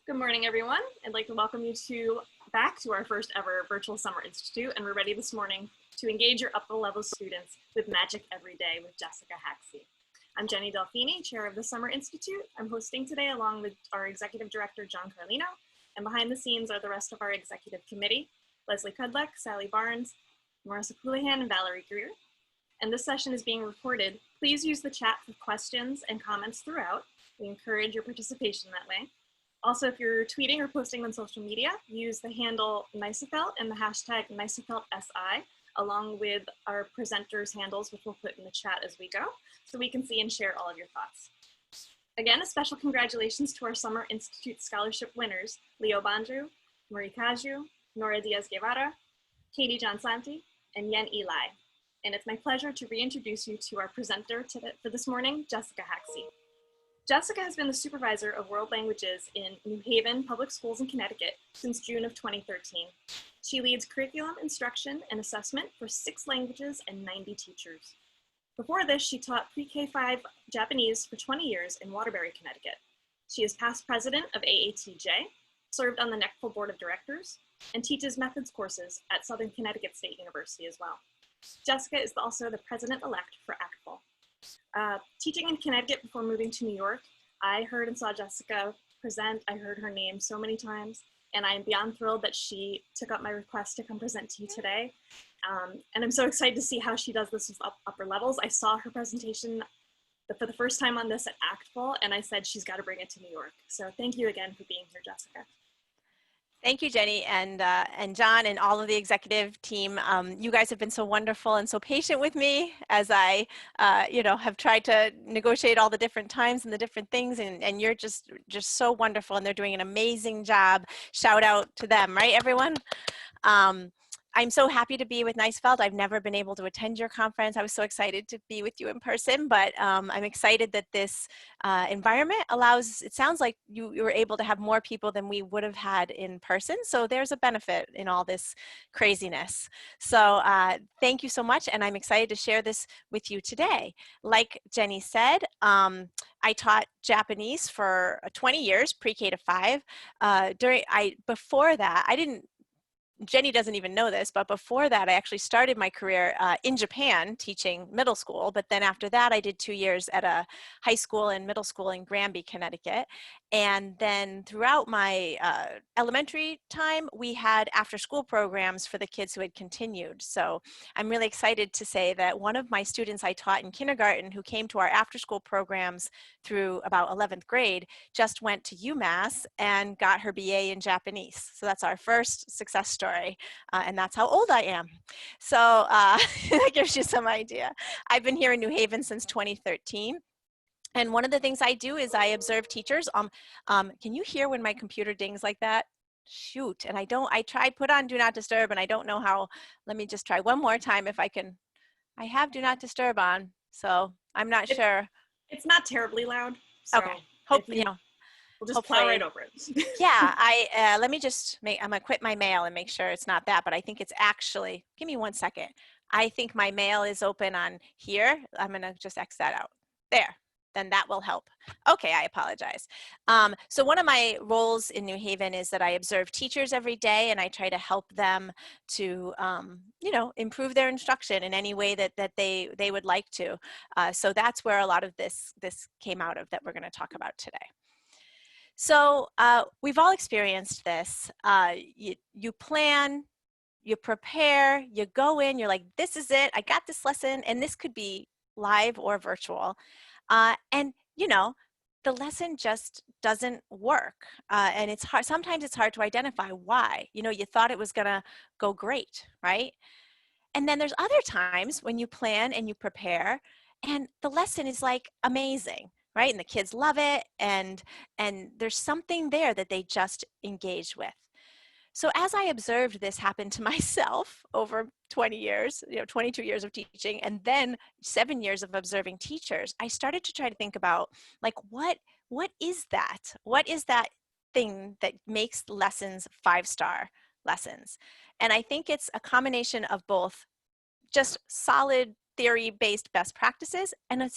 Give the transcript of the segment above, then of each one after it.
Good morning, everyone. I'd like to welcome you back to our first ever virtual summer institute, and we're ready this morning to engage your upper level students with Magic Every Day with Jessica Haxhi. I'm Jenny Delfini, chair of the Summer Institute. I'm hosting today along with our executive director, John Carlino, and behind the scenes are the rest of our executive committee, Leslie Kudlek, Sally Barnes, Marissa Coulihan, and Valerie Greer. And this session is being recorded. Please use the chat for questions and comments throughout. We encourage your participation that way. Also, if you're tweeting or posting on social media, use the handle MAGICfelt and the hashtag MAGICfeltSI, along with our presenters' handles, which we'll put in the chat as we go, so we can see and share all of your thoughts. Again, a special congratulations to our Summer Institute Scholarship winners, Leo Banju, Marie Caju, Nora Diaz Guevara, Katie Johnsanti, and Yen Eli. And it's my pleasure to reintroduce you to our presenter for this morning, Jessica Haxhi. Jessica has been the supervisor of world languages in New Haven Public Schools in Connecticut since June of 2013. She leads curriculum, instruction, and assessment for 6 languages and 90 teachers. Before this, she taught pre-K-5 Japanese for 20 years in Waterbury, Connecticut. She is past president of AATJ, served on the NECFL Board of Directors, and teaches methods courses at Southern Connecticut State University as well. Jessica is also the president-elect for ACTFL. Teaching in Connecticut before moving to New York, I heard and saw Jessica present. I heard her name so many times, and I am beyond thrilled that she took up my request to come present to you today. And I'm so excited to see how she does this with upper levels. I saw her presentation for the first time on this at ACTFL, and I said she's got to bring it to New York. So thank you again for being here, Jessica. Thank you, Jenny, and John, and all of the executive team. You guys have been so wonderful and so patient with me as I, have tried to negotiate all the different times and the different things, and you're just so wonderful, and they're doing an amazing job. Shout out to them, right, everyone? I'm so happy to be with M.A.G.I.C. I've never been able to attend your conference. I was so excited to be with you in person, but I'm excited that this environment allows, it sounds like you were able to have more people than we would have had in person. So there's a benefit in all this craziness. So thank you so much, and I'm excited to share this with you today. Like Jenny said, I taught Japanese for 20 years, pre-K to 5. Before that, Jenny doesn't even know this, but before that, I actually started my career in Japan teaching middle school. But then after that, I did 2 years at a high school and middle school in Granby, Connecticut. And then throughout my elementary time, we had after-school programs for the kids who had continued. So I'm really excited to say that one of my students I taught in kindergarten who came to our after-school programs through about 11th grade just went to UMass and got her BA in Japanese. So that's our first success story. And that's how old I am. So that gives you some idea. I've been here in New Haven since 2013. And one of the things I do is I observe teachers. Can you hear when my computer dings like that? Shoot. And I tried put on Do Not Disturb, and I don't know how. Let me just try one more time if I can. I have Do Not Disturb on, so I'm not sure. It's not terribly loud. So okay. Hopefully, we'll just plow right over it. Yeah, let me I'm gonna quit my mail and make sure it's not that, but I think it's actually, give me 1 second. I think my mail is open on here. I'm gonna just X that out. There, then that will help. Okay, I apologize. So one of my roles in New Haven is that I observe teachers every day, and I try to help them to, improve their instruction in any way that they would like to. So that's where a lot of this came out of that we're gonna talk about today. So we've all experienced this. You plan, you prepare, you go in, you're like, this is it, I got this lesson, and this could be live or virtual. And the lesson just doesn't work. And it's hard, sometimes it's hard to identify why. You thought it was gonna go great, right? And then there's other times when you plan and you prepare, and the lesson is like amazing. Right? And the kids love it, and there's something there that they just engage with. So as I observed this happen to myself over 20 years, 22 years of teaching, and then 7 years of observing teachers, I started to try to think about, like, what is that? What is that thing that makes lessons 5-star lessons? And I think it's a combination of both just solid theory-based best practices and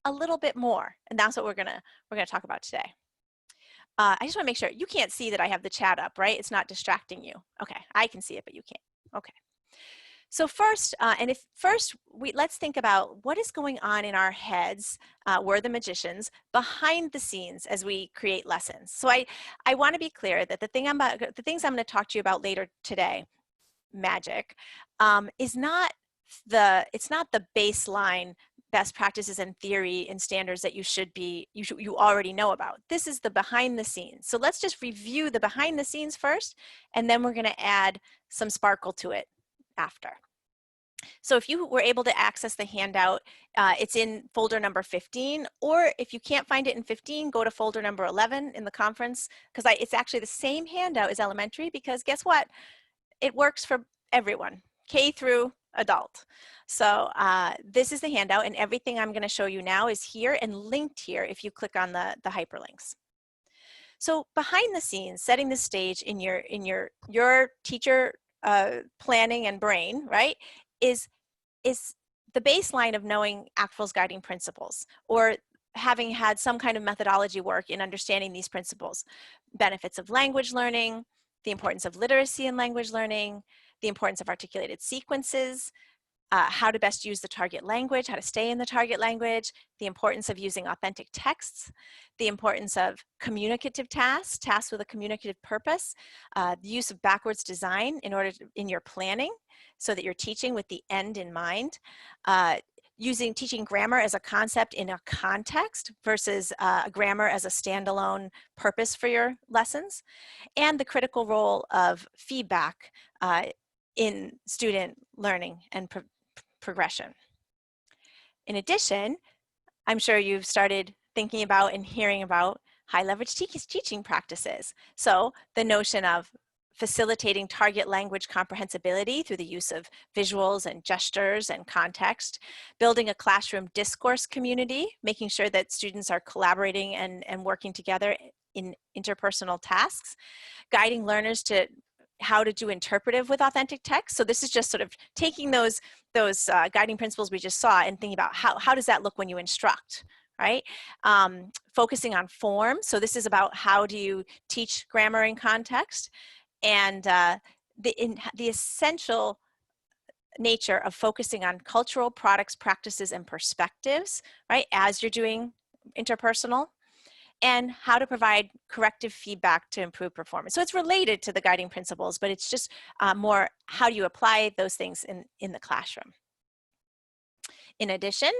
a little bit more, and that's what we're gonna talk about today. I just want to make sure you can't see that I have the chat up, right? It's not distracting you. Okay, I can see it, but you can't. Okay. So first, let's think about what is going on in our heads. We're the magicians behind the scenes as we create lessons. So I want to be clear that the things I'm going to talk to you about later today, magic, is not it's not the baseline best practices and theory and standards that you already know about. This is the behind the scenes. So let's just review the behind the scenes first, and then we're going to add some sparkle to it after. So if you were able to access the handout, it's in folder number 15, or if you can't find it in 15, go to folder number 11 in the conference, because it's actually the same handout as elementary, because guess what? It works for everyone, K through adult. So this is the handout, and everything I'm going to show you now is here and linked here if you click on the hyperlinks. So behind the scenes, setting the stage in your teacher planning and brain, right, is the baseline of knowing ACTFL's guiding principles, or having had some kind of methodology work in understanding these principles. Benefits of language learning, the importance of literacy in language learning, the importance of articulated sequences, how to best use the target language, how to stay in the target language, the importance of using authentic texts, the importance of communicative tasks with a communicative purpose, the use of backwards design in your planning so that you're teaching with the end in mind, teaching grammar as a concept in a context versus grammar as a standalone purpose for your lessons, and the critical role of feedback in student learning and progression. In addition, I'm sure you've started thinking about and hearing about high leverage teaching practices. So the notion of facilitating target language comprehensibility through the use of visuals and gestures and context, building a classroom discourse community, making sure that students are collaborating and working together in interpersonal tasks, guiding learners to how to do interpretive with authentic text. So this is just sort of taking those guiding principles we just saw and thinking about how does that look when you instruct, right? Focusing on form. So this is about how do you teach grammar in context, and the essential nature of focusing on cultural products, practices, and perspectives, right, as you're doing interpersonal, and how to provide corrective feedback to improve performance. So it's related to the guiding principles, but it's just more how do you apply those things in the classroom. In addition,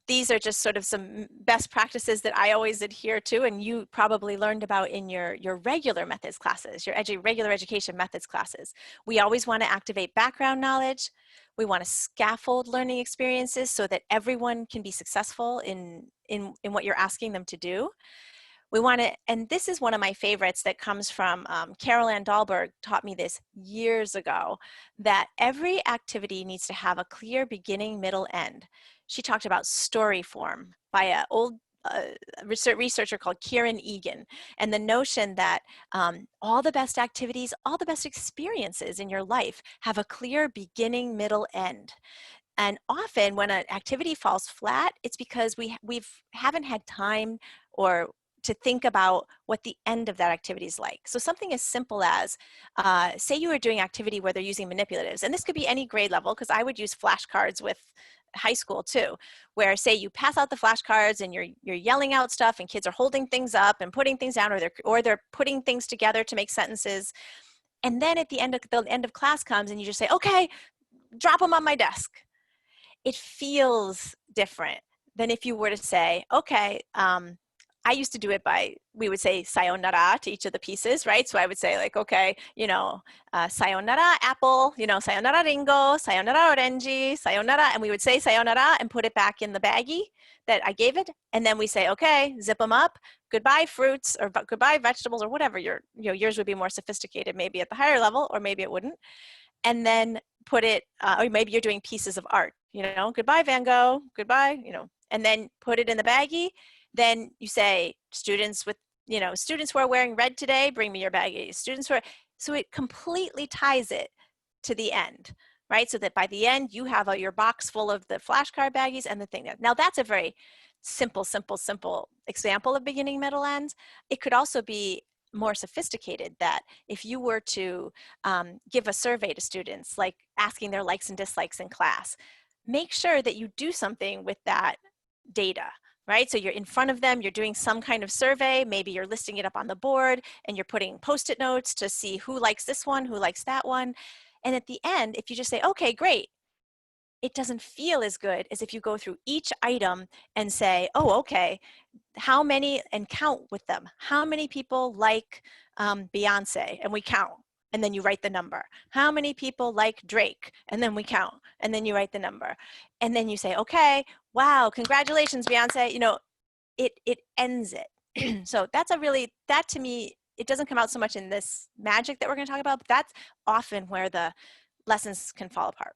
these are just sort of some best practices that I always adhere to, and you probably learned about in your regular methods classes, your regular education methods classes. We always want to activate background knowledge. We want to scaffold learning experiences so that everyone can be successful in what you're asking them to do. We want to, and this is one of my favorites that comes from Carol Ann Dahlberg taught me this years ago, that every activity needs to have a clear beginning, middle, end. She talked about story form by an old researcher called Kieran Egan, and the notion that all the best activities, all the best experiences in your life have a clear beginning, middle, end. And often when an activity falls flat, it's because we haven't had time or to think about what the end of that activity is like. So something as simple as, say you were doing activity where they're using manipulatives, and this could be any grade level, because I would use flashcards with high school too, where say you pass out the flashcards and you're yelling out stuff and kids are holding things up and putting things down, or they're putting things together to make sentences. And then at the end of class comes and you just say, okay, drop them on my desk. It feels different than if you were to say, okay, I used to do it we would say sayonara to each of the pieces, right? So I would say like, okay, sayonara apple, sayonara ringo, sayonara orange, sayonara, and we would say sayonara and put it back in the baggie that I gave it. And then we say, okay, zip them up, goodbye fruits, or goodbye vegetables, or whatever. Yours would be more sophisticated, maybe at the higher level, or maybe it wouldn't. And then put it, or maybe you're doing pieces of art, goodbye Van Gogh, goodbye, and then put it in the baggie. Then you say, students who are wearing red today, bring me your baggies. So it completely ties it to the end, right? So that by the end, you have your box full of the flashcard baggies and the thing. Now that's a very simple, simple, simple example of beginning, middle, end. It could also be more sophisticated, that if you were to give a survey to students, like asking their likes and dislikes in class, make sure that you do something with that data, right? So you're in front of them, you're doing some kind of survey, maybe you're listing it up on the board and you're putting Post-it notes to see who likes this one, who likes that one. And at the end, if you just say, okay, great, it doesn't feel as good as if you go through each item and say, oh, okay, how many, and count with them. How many people like Beyonce? And we count. And then you write the number. How many people like Drake? And then we count. And then you write the number. And then you say, okay, wow, congratulations, Beyonce. You know, it ends it. So that's a really, that to me, it doesn't come out so much in this magic that we're going to talk about, but that's often where the lessons can fall apart.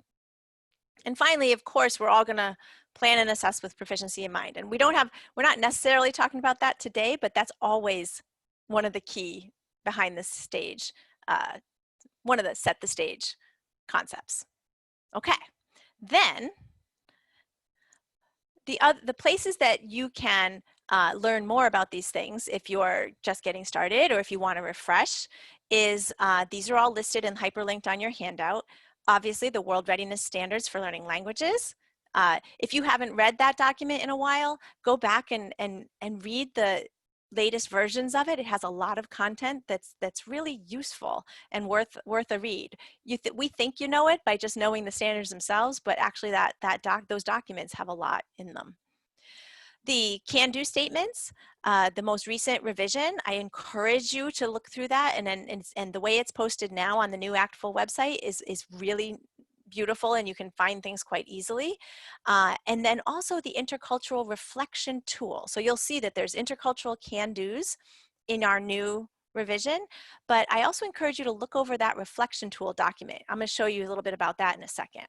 And finally, of course, we're all going to plan and assess with proficiency in mind. And we're not necessarily talking about that today, but that's always one of the key behind the stage, one of the set the stage concepts. Okay, then the places that you can learn more about these things, if you're just getting started or if you want to refresh, is these are all listed and hyperlinked on your handout. Obviously, the World Readiness Standards for Learning Languages. If you haven't read that document in a while, go back and read the latest versions of it. It has a lot of content that's really useful and worth a read. We think you know it by just knowing the standards themselves, but actually those documents have a lot in them. The can-do statements, the most recent revision, I encourage you to look through that, and the way it's posted now on the new ACTFL website is really beautiful, and you can find things quite easily. And then also the intercultural reflection tool. So you'll see that there's intercultural can-dos in our new revision, but I also encourage you to look over that reflection tool document. I'm going to show you a little bit about that in a second.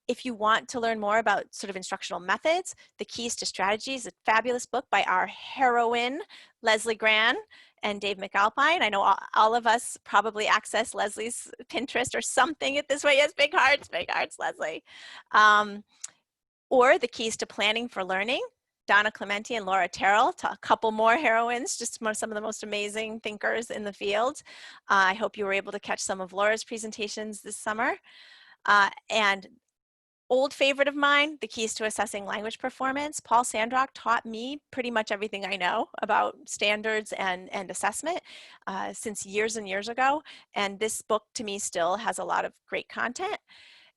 If you want to learn more about sort of instructional methods, The Keys to Strategies, a fabulous book by our heroine, Leslie Gran and Dave McAlpine. I know all of us probably access Leslie's Pinterest or something at this way. Yes, big hearts, Leslie. Or The Keys to Planning for Learning, Donna Clementi and Laura Terrell, a couple more heroines, just some of the most amazing thinkers in the field. I hope you were able to catch some of Laura's presentations this summer. And old favorite of mine, The Keys to Assessing Language Performance. Paul Sandrock taught me pretty much everything I know about standards and assessment since years and years ago. And this book to me still has a lot of great content.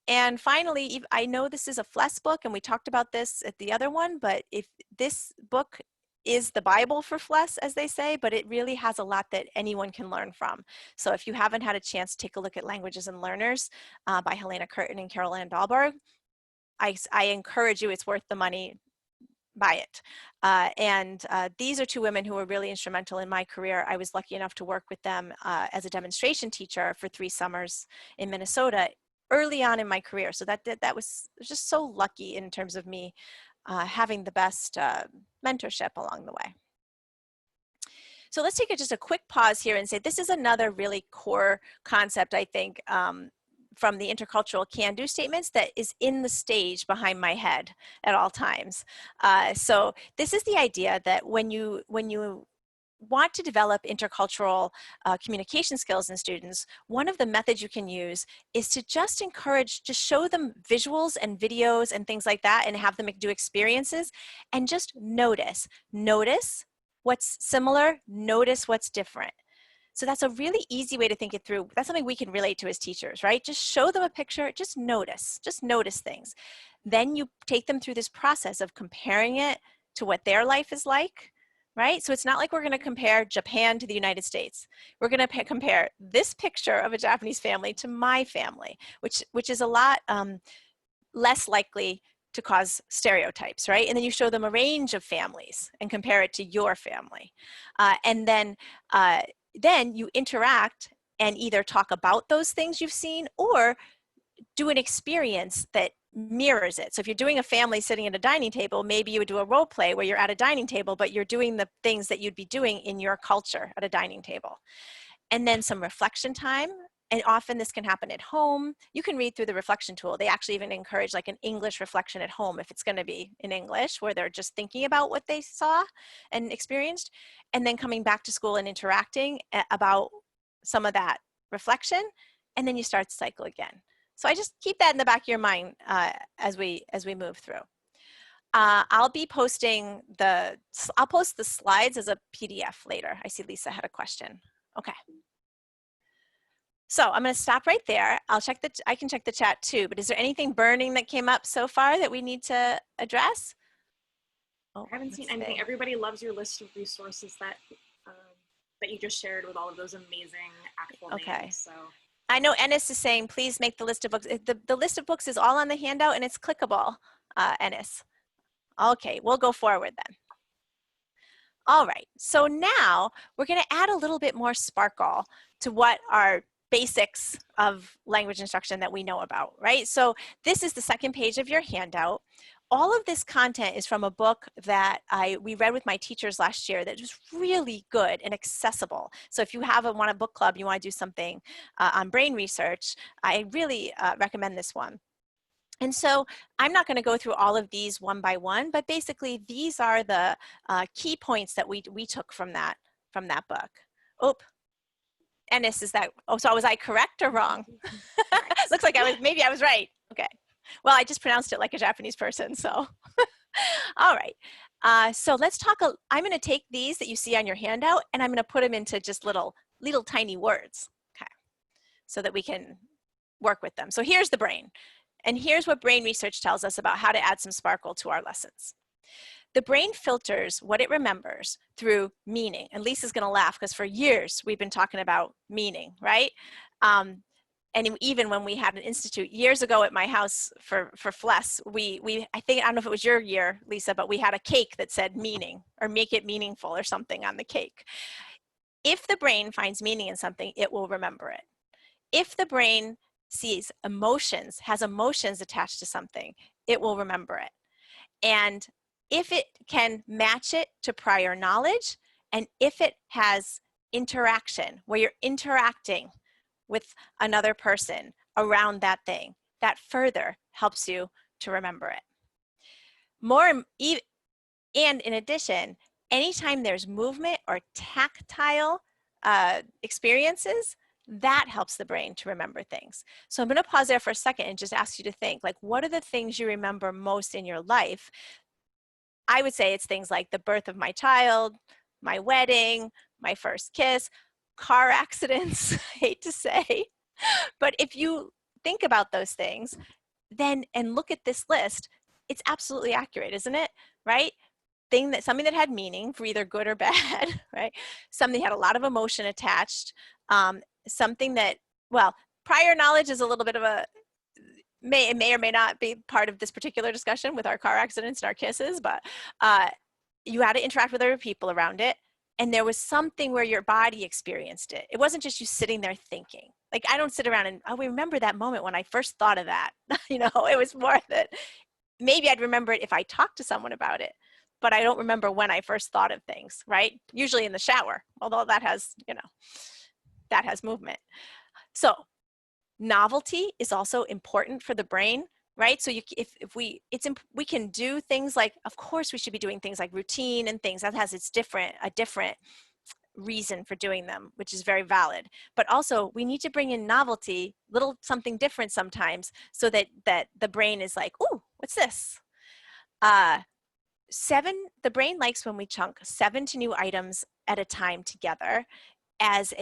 And finally, I know this is a FLES book, and we talked about this at the other one, but if this book is the Bible for FLES, as they say, but it really has a lot that anyone can learn from. So if you haven't had a chance to take a look at Languages and Learners by Helena Curtin and Carol Ann Dahlberg, I encourage you, it's worth the money, buy it. These are two women who were really instrumental in my career. I was lucky enough to work with them as a demonstration teacher for 3 summers in Minnesota early on in my career. So that was just so lucky in terms of me having the best mentorship along the way. So let's take just a quick pause here and say this is another really core concept, I think, from the intercultural can-do statements that is in the stage behind my head at all times. So this is the idea that when you want to develop intercultural communication skills in students, one of the methods you can use is to just show them visuals and videos and things like that and have them do experiences and just notice what's similar, notice what's different. So that's a really easy way to think it through. That's something we can relate to as teachers, right? Just show them a picture, just notice things. Then you take them through this process of comparing it to what their life is like, right? So it's not like we're going to compare Japan to the United States. We're going to compare this picture of a Japanese family to my family, which is a lot less likely to cause stereotypes, right? And then you show them a range of families and compare it to your family. And then you interact and either talk about those things you've seen or do an experience that mirrors it. So if you're doing a family sitting at a dining table, maybe you would do a role play where you're at a dining table, but you're doing the things that you'd be doing in your culture at a dining table. And then some reflection time And often this can happen at home. You can read through the reflection tool. They actually even encourage like an English reflection at home if it's going to be in English, where they're just thinking about what they saw and experienced, and then coming back to school and interacting about some of that reflection, and then you start the cycle again. So I just keep that in the back of your mind as we move through. I'll post the slides as a PDF later. I see Lisa had a question. Okay. So I'm going to stop right there. I can check the chat too, but is there anything burning that came up so far that we need to address? Oh, I haven't seen anything. Everybody loves your list of resources that you just shared with all of those amazing actual names. So I know Ennis is saying, please make the list of books. The list of books is all on the handout and it's clickable, Ennis. Okay, we'll go forward then. All right, so now we're going to add a little bit more sparkle to what our basics of language instruction that we know about, right? So this is the second page of your handout. All of this content is from a book that we read with my teachers last year that was really good and accessible. So if you want a book club, you want to do something on brain research, I really recommend this one. And so I'm not going to go through all of these one by one, but basically these are the key points that we took from that book. Oh, Ennis, so was I correct or wrong? Looks like maybe I was right. Okay. Well, I just pronounced it like a Japanese person, so. All right. So let's talk, I'm going to take these that you see on your handout and I'm going to put them into just little tiny words. Okay. So that we can work with them. So here's the brain. And here's what brain research tells us about how to add some sparkle to our lessons. The brain filters what it remembers through meaning. And Lisa's going to laugh because for years we've been talking about meaning, right? And even when we had an institute years ago at my house for FLES, I don't know if it was your year, Lisa, but we had a cake that said meaning or make it meaningful or something on the cake. If the brain finds meaning in something, it will remember it. If the brain sees emotions, has emotions attached to something, it will remember it. And if it can match it to prior knowledge, and if it has interaction, where you're interacting with another person around that thing, that further helps you to remember it. And in addition, anytime there's movement or tactile experiences, that helps the brain to remember things. So I'm going to pause there for a second and just ask you to think, like, what are the things you remember most in your life? I would say it's things like the birth of my child, my wedding, my first kiss, car accidents, I hate to say. But if you think about those things, then, and look at this list, it's absolutely accurate, isn't it? Right? Something that had meaning for either good or bad, right? Something that had a lot of emotion attached. Something that, well, prior knowledge is a little bit of it may or may not be part of this particular discussion with our car accidents and our kisses, but you had to interact with other people around it. And there was something where your body experienced it. It wasn't just you sitting there thinking. Like, I don't sit around and, oh, we remember that moment when I first thought of that. You know, it was more that maybe I'd remember it if I talked to someone about it, but I don't remember when I first thought of things, right? Usually in the shower, although that has, that has movement. So novelty is also important for the brain, right? So we can do things like, of course we should be doing things like routine and things that has a different reason for doing them, which is very valid. But also we need to bring in novelty, something different sometimes, so that the brain is like, oh, what's this? The brain likes when we chunk 7 to new items at a time together as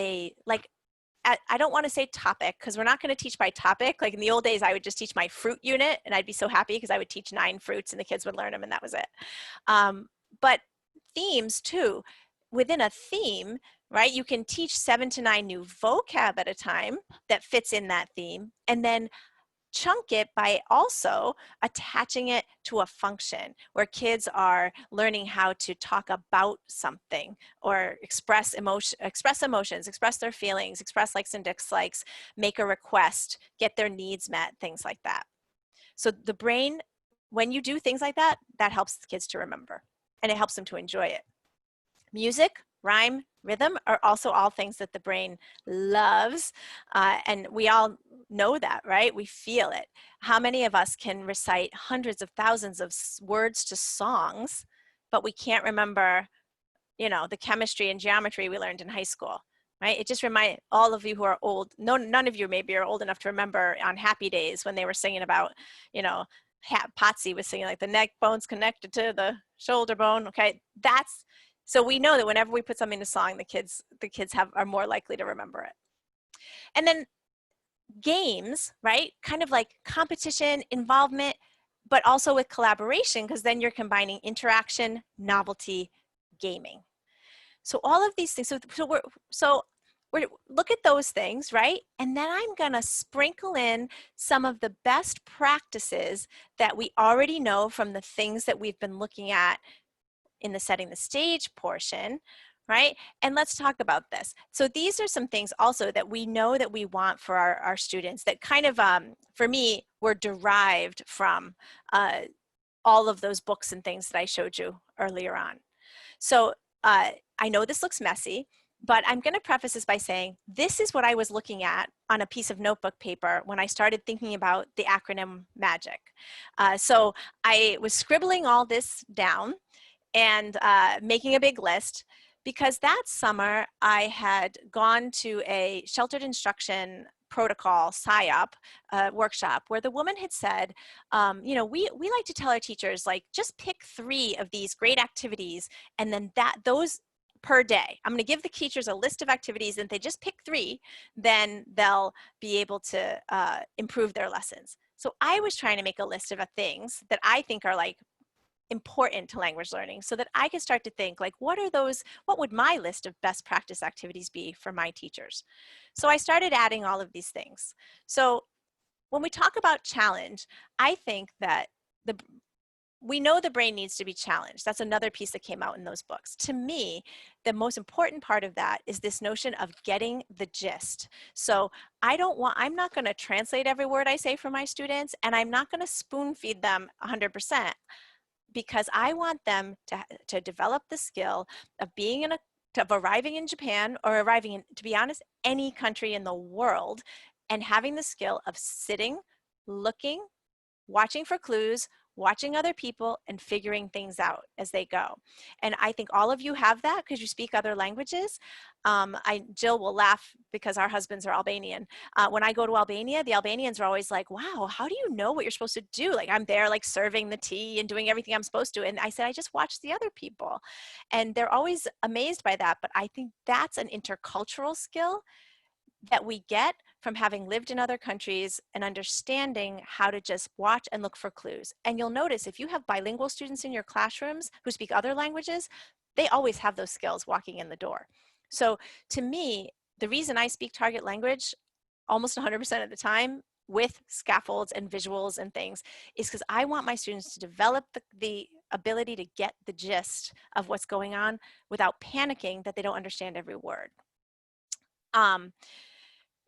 I don't want to say topic because we're not going to teach by topic. Like in the old days, I would just teach my fruit unit and I'd be so happy because I would teach 9 fruits and the kids would learn them and that was it. But themes too. Within a theme, right, you can teach 7 to 9 new vocab at a time that fits in that theme, and then chunk it by also attaching it to a function where kids are learning how to talk about something or express emotions, express their feelings, express likes and dislikes, make a request, get their needs met, things like that. So the brain, when you do things like that, that helps the kids to remember and it helps them to enjoy it. Music, rhyme, rhythm are also all things that the brain loves. And we all know that, right? We feel it. How many of us can recite hundreds of thousands of words to songs, but we can't remember, you know, the chemistry and geometry we learned in high school, right? It just reminds all of you who are old, no, none of you maybe are old enough to remember on Happy Days when they were singing about, you know, Patsy was singing like the neck bone's connected to the shoulder bone. Okay, that's, so we know that whenever we put something in a song, the kids are more likely to remember it. And then games, right? Kind of like competition, involvement, but also with collaboration, because then you're combining interaction, novelty, gaming. So all of these things, we're look at those things, right? And then I'm gonna sprinkle in some of the best practices that we already know from the things that we've been looking at in the setting the stage portion, right? And let's talk about this. So these are some things also that we know that we want for our students that kind of, for me, were derived from all of those books and things that I showed you earlier on. So I know this looks messy, but I'm going to preface this by saying this is what I was looking at on a piece of notebook paper when I started thinking about the acronym MAGIC. So I was scribbling all this down and making a big list, because that summer I had gone to a sheltered instruction protocol SIOP workshop where the woman had said, you know, we like to tell our teachers, like, just pick 3 of these great activities, and then those per day. I'm going to give the teachers a list of activities, and if they just pick 3, then they'll be able to improve their lessons. So I was trying to make a list of things that I think are like important to language learning, so that I could start to think, like, what would my list of best practice activities be for my teachers? So I started adding all of these things. So when we talk about challenge, I think that we know the brain needs to be challenged. That's another piece that came out in those books. To me, the most important part of that is this notion of getting the gist. So I'm not going to translate every word I say for my students, and I'm not going to spoon feed them 100%. Because I want them to develop the skill of of arriving in Japan, or arriving in, to be honest, any country in the world, and having the skill of sitting, looking, watching for clues, watching other people, and figuring things out as they go. And I think all of you have that because you speak other languages. Jill will laugh because our husbands are Albanian. When I go to Albania, the Albanians are always like, wow, how do you know what you're supposed to do? Like, I'm there like serving the tea and doing everything I'm supposed to. And I said, I just watch the other people. And they're always amazed by that. But I think that's an intercultural skill that we get from having lived in other countries and understanding how to just watch and look for clues. And you'll notice if you have bilingual students in your classrooms who speak other languages, they always have those skills walking in the door. So to me, the reason I speak target language almost 100% of the time with scaffolds and visuals and things is because I want my students to develop the ability to get the gist of what's going on without panicking that they don't understand every word.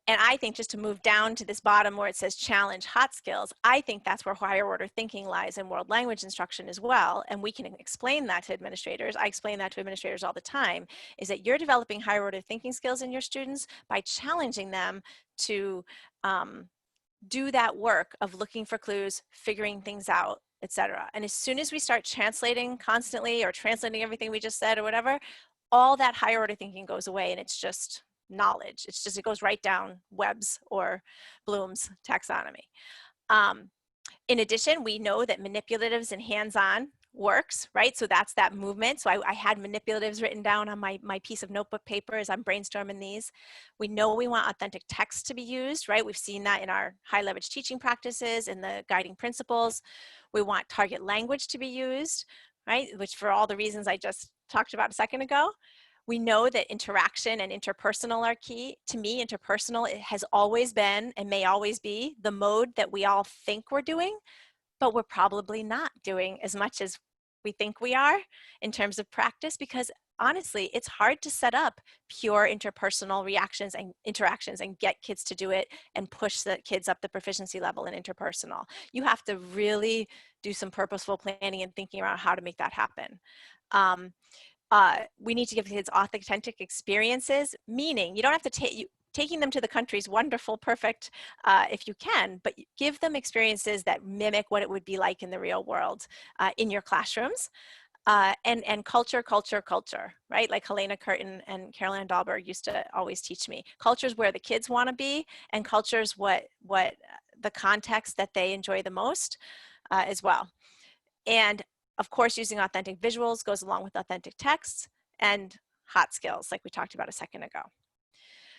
And I think, just to move down to this bottom where it says challenge hot skills, I think that's where higher order thinking lies in world language instruction as well. And we can explain that to administrators. I explain that to administrators all the time, is that you're developing higher order thinking skills in your students by challenging them to do that work of looking for clues, figuring things out, etc. And as soon as we start translating constantly, or translating everything we just said or whatever, all that higher order thinking goes away, and it's just knowledge. It goes right down Webb's or Bloom's taxonomy. In addition, we know that manipulatives and hands-on works, right? So that's that movement. So I had manipulatives written down on my piece of notebook paper as I'm brainstorming these. We know we want authentic text to be used, right? We've seen that in our high leverage teaching practices and the guiding principles. We want target language to be used, right? Which, for all the reasons I just talked about a second ago. We know that interaction and interpersonal are key. To me, interpersonal, it has always been and may always be the mode that we all think we're doing, but we're probably not doing as much as we think we are in terms of practice, because honestly, it's hard to set up pure interpersonal reactions and interactions and get kids to do it and push the kids up the proficiency level in interpersonal. You have to really do some purposeful planning and thinking around how to make that happen. we need to give kids authentic experiences, meaning you don't have to take, taking them to the country is wonderful, perfect, if you can, but give them experiences that mimic what it would be like in the real world in your classrooms. And culture, right? Like Helena Curtin and Caroline Dahlberg used to always teach me. Culture is where the kids want to be, and culture is what the context that they enjoy the most as well. And of course, using authentic visuals goes along with authentic texts and hot skills, like we talked about a second ago.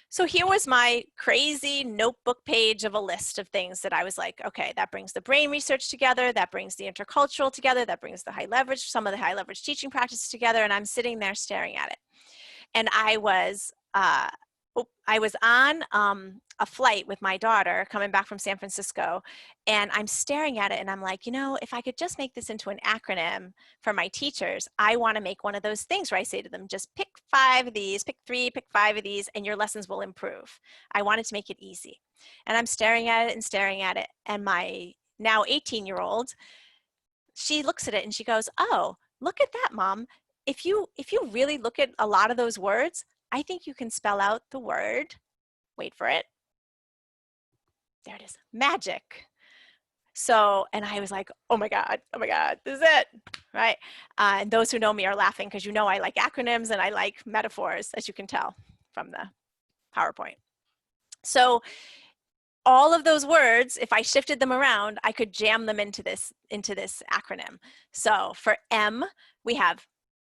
So here was my crazy notebook page of a list of things that I was like, okay, that brings the brain research together, that brings the intercultural together, that brings the high leverage, some of the high leverage teaching practices together, and I'm sitting there staring at it. And I was on a flight with my daughter coming back from San Francisco, and I'm staring at it and I'm like, you know, if I could just make this into an acronym for my teachers, I want to make one of those things where I say to them, just pick 5 of these, pick 3, pick 5 of these, and your lessons will improve. I wanted to make it easy. And I'm staring at it, and my now 18-year-old, she looks at it and she goes, oh, look at that, Mom. If you really look at a lot of those words, I think you can spell out the word, wait for it, there it is, magic. So, and I was like, oh my God, this is it, right? And those who know me are laughing because you know I like acronyms and I like metaphors, as you can tell from the PowerPoint. So all of those words, if I shifted them around, I could jam them into this acronym. So for M, we have,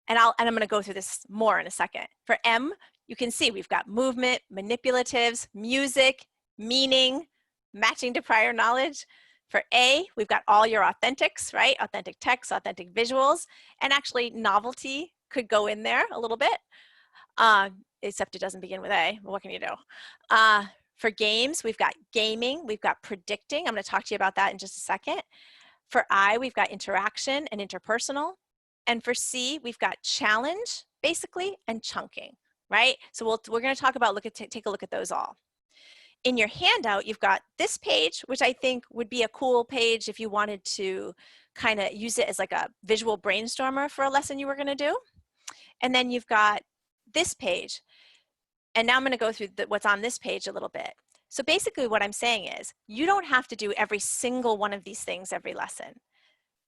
and I'm going to go through this more in a second. For M, you can see we've got movement, manipulatives, music, meaning, matching to prior knowledge. For A, we've got all your authentics, right? Authentic text, authentic visuals, and actually novelty could go in there a little bit, except it doesn't begin with A. What can you do? For games, we've got gaming, we've got predicting. I'm going to talk to you about that in just a second. For I, we've got interaction and interpersonal. And for C, we've got challenge, basically, and chunking, right? So we're going to talk about, take a look at those all. In your handout, you've got this page, which I think would be a cool page if you wanted to kind of use it as like a visual brainstormer for a lesson you were going to do. And then you've got this page. And now I'm going to go through what's on this page a little bit. So basically what I'm saying is you don't have to do every single one of these things every lesson.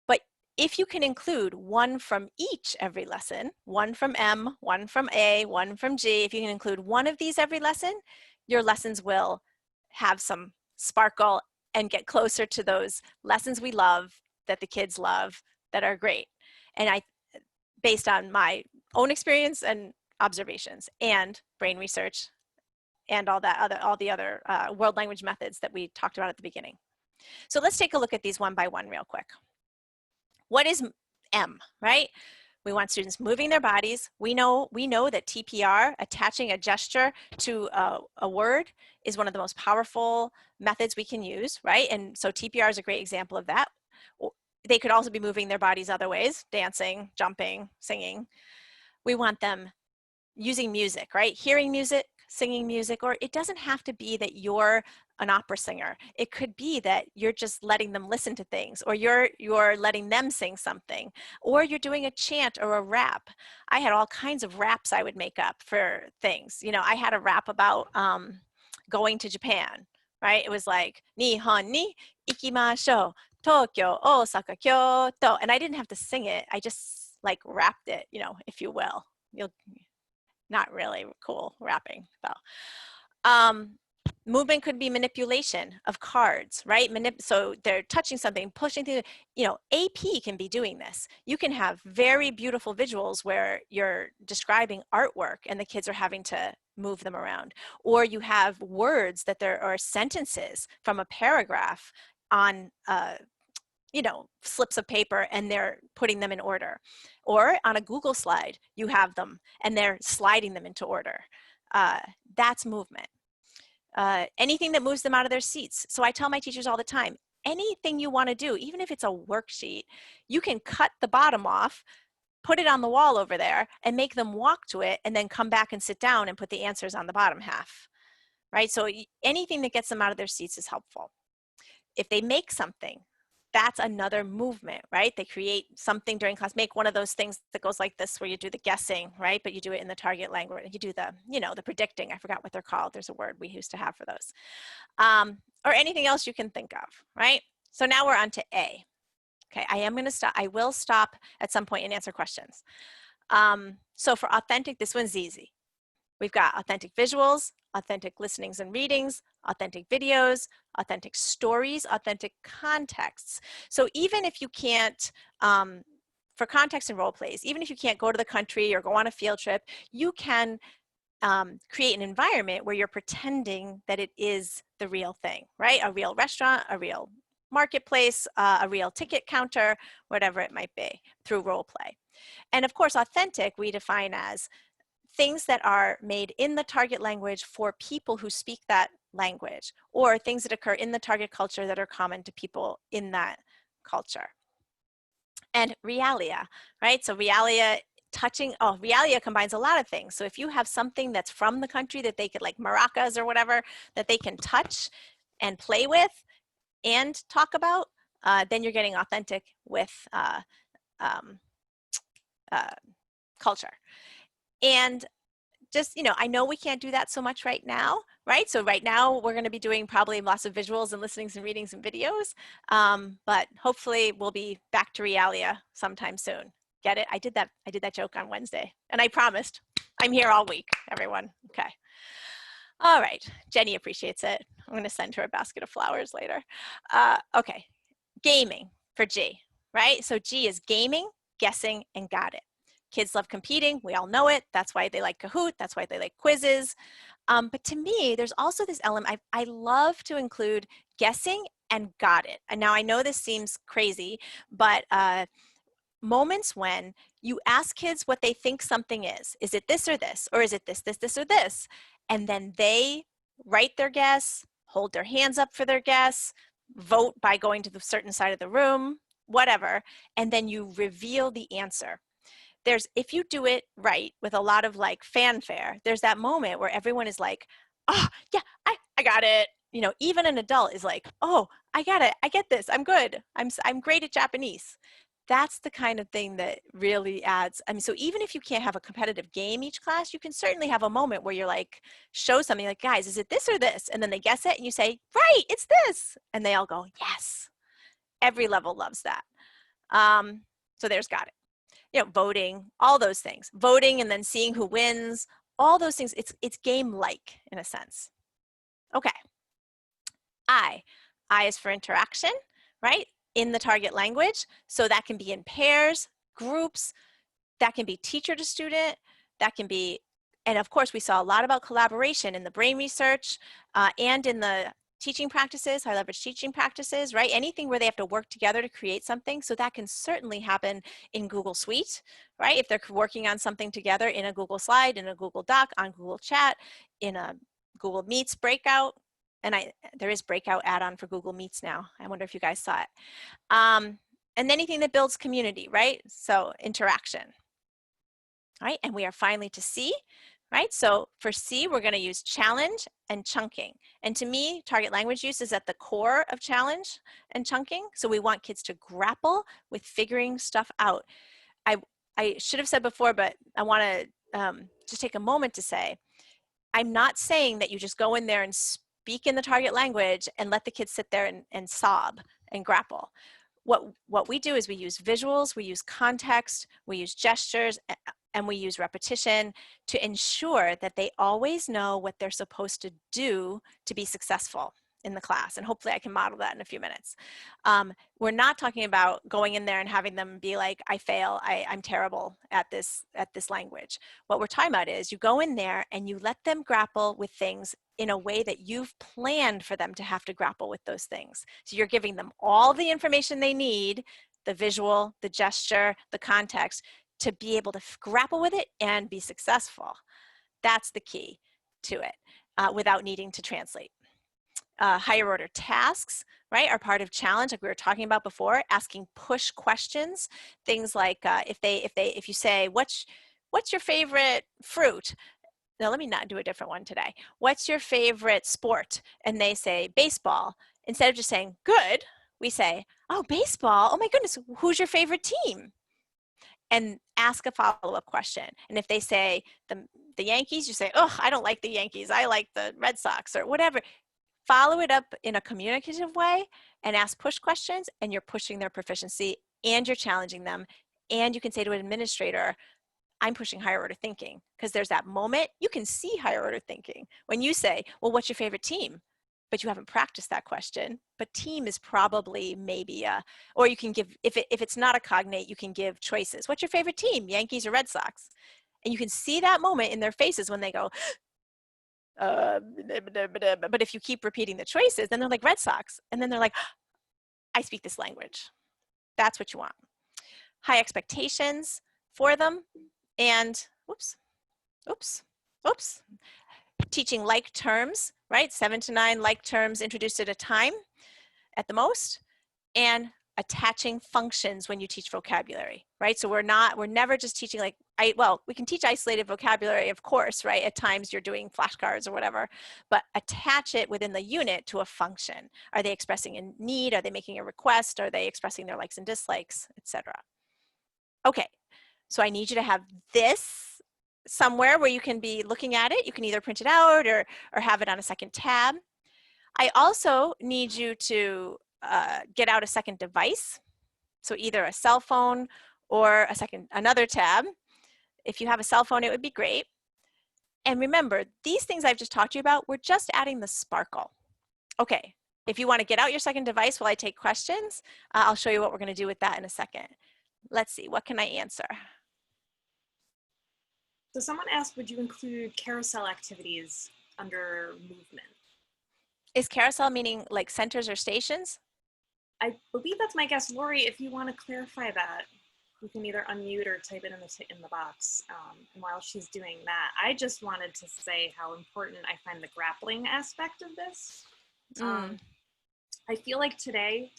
But if you can include one from each every lesson, one from M, one from A, one from G, if you can include one of these every lesson, your lessons will have some sparkle and get closer to those lessons we love, that the kids love, that are great. And based on my own experience and observations and brain research and all the other world language methods that we talked about at the beginning. So let's take a look at these one by one real quick. What is M, right? We want students moving their bodies. We know that TPR, attaching a gesture to a word, is one of the most powerful methods we can use, right? And so TPR is a great example of that. They could also be moving their bodies other ways, dancing, jumping, singing. We want them using music, right? Hearing music, singing music, or it doesn't have to be that you're an opera singer. It could be that you're just letting them listen to things, or you're letting them sing something, or you're doing a chant or a rap. I had all kinds of raps I would make up for things. You know, I had a rap about going to Japan, right? It was like, Nihon ni ikimashou, Tokyo, Osaka, Kyoto. And I didn't have to sing it. I just like rapped it, you know, if you will. Not really cool rapping though. Movement could be manipulation of cards, right? So they're touching something, pushing through, you know, AP can be doing this. You can have very beautiful visuals where you're describing artwork and the kids are having to move them around. Or you have words that there are sentences from a paragraph on you know, slips of paper and they're putting them in order. Or on a Google slide, you have them and they're sliding them into order. That's movement. Anything that moves them out of their seats. So I tell my teachers all the time, anything you want to do, even if it's a worksheet, you can cut the bottom off, put it on the wall over there and make them walk to it and then come back and sit down and put the answers on the bottom half, right? So anything that gets them out of their seats is helpful. If they make something, that's another movement, right? They create something during class, make one of those things that goes like this, where you do the guessing, right? But you do it in the target language. You do the, you know, the predicting. I forgot what they're called. There's a word we used to have for those. Or anything else you can think of, right? So now we're on to A. Okay, I will stop at some point and answer questions. So for authentic, this one's easy. We've got authentic visuals, authentic listenings and readings, authentic videos, authentic stories, authentic contexts. So even if you can't, for context and role plays, even if you can't go to the country or go on a field trip, you can create an environment where you're pretending that it is the real thing, right? A real restaurant, a real marketplace, a real ticket counter, whatever it might be, through role play. And of course, authentic we define as things that are made in the target language for people who speak that language, or things that occur in the target culture that are common to people in that culture. And realia, right? So realia realia combines a lot of things. So if you have something that's from the country that they could, like maracas or whatever, that they can touch and play with and talk about, then you're getting authentic with culture. And just, you know, I know we can't do that so much right now, right? So right now we're going to be doing probably lots of visuals and listenings and readings and videos, but hopefully we'll be back to realia sometime soon. Get it? I did that joke on Wednesday, and I promised. I'm here all week, everyone. Okay. All right. Jenny appreciates it. I'm going to send her a basket of flowers later. Okay. Gaming for G, right? So G is gaming, guessing, and got it. Kids love competing. We all know it. That's why they like Kahoot. That's why they like quizzes. But to me, there's also this element. I love to include guessing and got it. And now I know this seems crazy, but moments when you ask kids what they think something is. Is it this or this? Or is it this, this, this, or this? And then they write their guess, hold their hands up for their guess, vote by going to the certain side of the room, whatever. And then you reveal the answer. If you do it right with a lot of like fanfare, there's that moment where everyone is like, oh yeah, I got it. You know, even an adult is like, oh, I got it. I get this. I'm good. I'm great at Japanese. That's the kind of thing that really adds. I mean, so even if you can't have a competitive game each class, you can certainly have a moment where you're like, show something like, guys, is it this or this? And then they guess it and you say, right, it's this. And they all go, yes. Every level loves that. So there's got it. You know, voting, all those things. Voting and then seeing who wins, all those things. It's game-like in a sense. Okay. I is for interaction, right? In the target language. So that can be in pairs, groups, that can be teacher to student, that can be, and of course we saw a lot about collaboration in the brain research and in the teaching practices, high leverage teaching practices, right? Anything where they have to work together to create something. So that can certainly happen in Google Suite, right? If they're working on something together in a Google Slide, in a Google Doc, on Google Chat, in a Google Meets breakout. And there is breakout add-on for Google Meets now. I wonder if you guys saw it. And anything that builds community, right? So interaction. All right, and we are finally to C, right? So for C, we're going to use challenge and chunking. And to me, target language use is at the core of challenge and chunking. So we want kids to grapple with figuring stuff out. I should have said before, but I want to just take a moment to say, I'm not saying that you just go in there and speak in the target language and let the kids sit there and sob and grapple. What we do is we use visuals, we use context, we use gestures, and we use repetition to ensure that they always know what they're supposed to do to be successful in the class. And hopefully I can model that in a few minutes. We're not talking about going in there and having them be like, I fail, I'm terrible at this language. What we're talking about is you go in there and you let them grapple with things in a way that you've planned for them to have to grapple with those things. So you're giving them all the information they need, the visual, the gesture, the context, to be able to grapple with it and be successful. That's the key to it without needing to translate. Higher order tasks, right, are part of challenge, like we were talking about before, asking push questions, things like if you say, what's your favorite fruit? Now let me not do a different one today. What's your favorite sport? And they say baseball. Instead of just saying good, we say, Oh, baseball. Oh my goodness. Who's your favorite team? And ask a follow-up question. And if they say the Yankees, you say, oh, I don't like the Yankees. I like the Red Sox or whatever. Follow it up in a communicative way and ask push questions, and you're pushing their proficiency and you're challenging them. And you can say to an administrator, I'm pushing higher order thinking, because there's that moment you can see higher order thinking when you say, well, what's your favorite team? But you haven't practiced that question. But team is probably maybe or you can give, if it's not a cognate, you can give choices. What's your favorite team, Yankees or Red Sox? And you can see that moment in their faces when they go, but if you keep repeating the choices, then they're like Red Sox. And then they're like, I speak this language. That's what you want. High expectations for them. And oops, teaching like terms, right? 7 to 9 like terms introduced at a time at the most, and attaching functions when you teach vocabulary, right? So we're never just teaching like, well, we can teach isolated vocabulary, of course, right? At times you're doing flashcards or whatever, but attach it within the unit to a function. Are they expressing a need? Are they making a request? Are they expressing their likes and dislikes, etc.? Okay, so I need you to have this somewhere where you can be looking at it. You can either print it out or have it on a second tab. I also need you to get out a second device. So either a cell phone or another tab. If you have a cell phone, it would be great. And remember, these things I've just talked to you about, we're just adding the sparkle. Okay, if you want to get out your second device while I take questions, I'll show you what we're going to do with that in a second. Let's see, what can I answer? So someone asked, would you include carousel activities under movement? Is carousel meaning like centers or stations? I believe that's my guess. Lori, if you want to clarify that, you can either unmute or type it in the box. And while she's doing that, I just wanted to say how important I find the grappling aspect of this. I feel like today,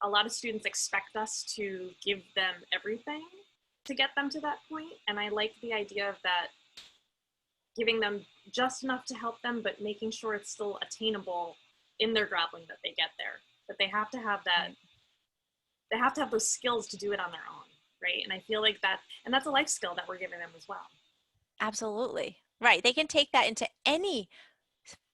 a lot of students expect us to give them everything to get them to that point. And I like the idea of that, giving them just enough to help them, but making sure it's still attainable in their grappling that they get there. But they have to have that, they have to have those skills to do it on their own, right? And I feel like that, and that's a life skill that we're giving them as well. Absolutely. Right. They can take that into any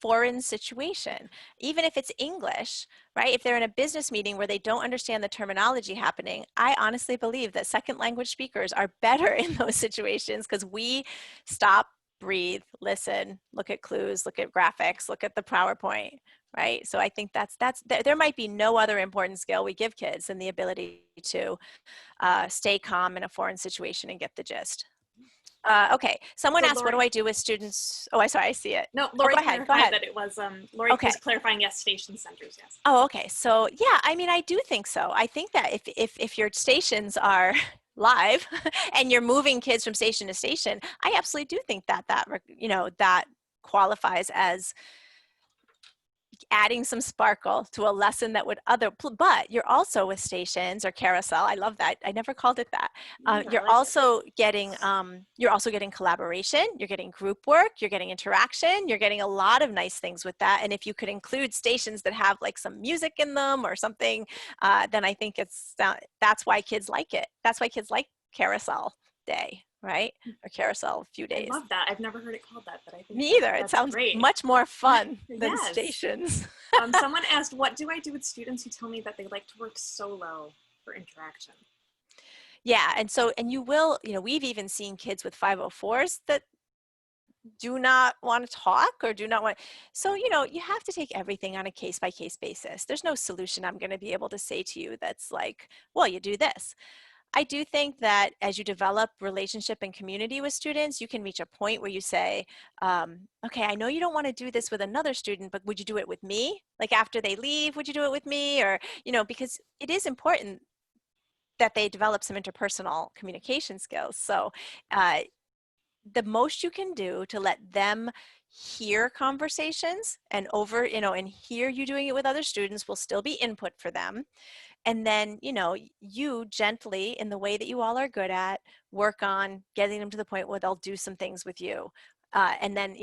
foreign situation, even if it's English, right? If they're in a business meeting where they don't understand the terminology happening, I honestly believe that second language speakers are better in those situations because we stop, breathe, listen, look at clues, look at graphics, look at the PowerPoint, right? So I think there might be no other important skill we give kids than the ability to stay calm in a foreign situation and get the gist. Okay, someone asked, Lori, what do I do with students? Oh, I see it. No, Lori go ahead. That it was, Lori was clarifying, yes, station centers, yes. Oh, okay, so yeah, I mean, I do think so. I think that if your stations are live and you're moving kids from station to station, I absolutely do think that qualifies as adding some sparkle to a lesson that would but you're also with stations or carousel. I love that. I never called it that. You're also getting collaboration, you're getting group work, you're getting interaction, you're getting a lot of nice things with that. And if you could include stations that have like some music in them or something, then I think that's why kids like it. That's why kids like carousel day, right? Or carousel few days. I love that. I've never heard it called that, but I think me either. It sounds great. Much more fun than yes. Stations. Someone asked, what do I do with students who tell me that they like to work solo for interaction? Yeah, and you will, we've even seen kids with 504s that do not want to talk or do not want, so you have to take everything on a case-by-case basis. There's no solution I'm going to be able to say to you that's like, well, you do this. I do think that as you develop relationship and community with students, you can reach a point where you say, okay, I know you don't want to do this with another student, but would you do it with me? Like after they leave, would you do it with me? Or, because it is important that they develop some interpersonal communication skills. So the most you can do to let them hear conversations and and hear you doing it with other students will still be input for them. And then, you gently, in the way that you all are good at, work on getting them to the point where they'll do some things with you. And then,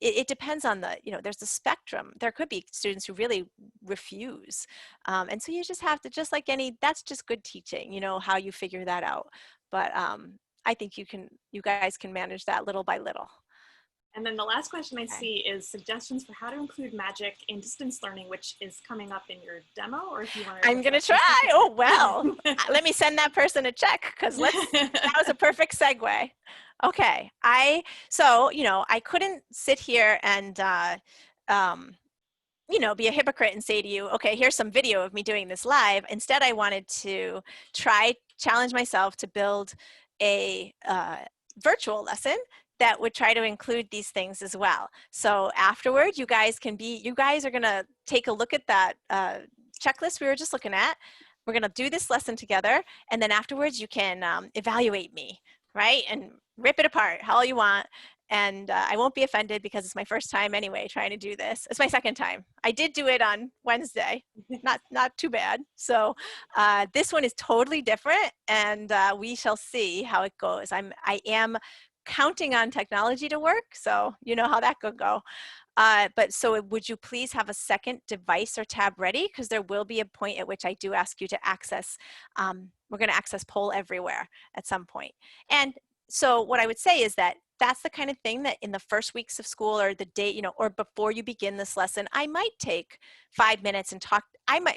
it depends on there's a spectrum. There could be students who really refuse. And so you just have to, just like that's just good teaching, how you figure that out. But I think you guys can manage that little by little. And then the last question I Okay. see is suggestions for how to include magic in distance learning, which is coming up in your demo, or if you want to. I'm going to try. Oh, well, let me send that person a check, because that was a perfect segue. Okay. So, I couldn't sit here and, be a hypocrite and say to you, okay, here's some video of me doing this live. Instead, I wanted to challenge myself to build a virtual lesson that would try to include these things as well. So afterward, you guys are gonna take a look at that checklist we were just looking at. We're gonna do this lesson together, and then afterwards you can evaluate me, right? And rip it apart how you want. And I won't be offended, because it's my first time anyway trying to do this. It's my second time. I did do it on Wednesday, not too bad. So this one is totally different, and we shall see how it goes. I am counting on technology to work, so you know how that could go. But so would you please have a second device or tab ready, because there will be a point at which I do ask you to access, we're going to access Poll Everywhere at some point. And so what I would say is that that's the kind of thing that in the first weeks of school, or the day, or before you begin this lesson, I might take 5 minutes and talk. I might,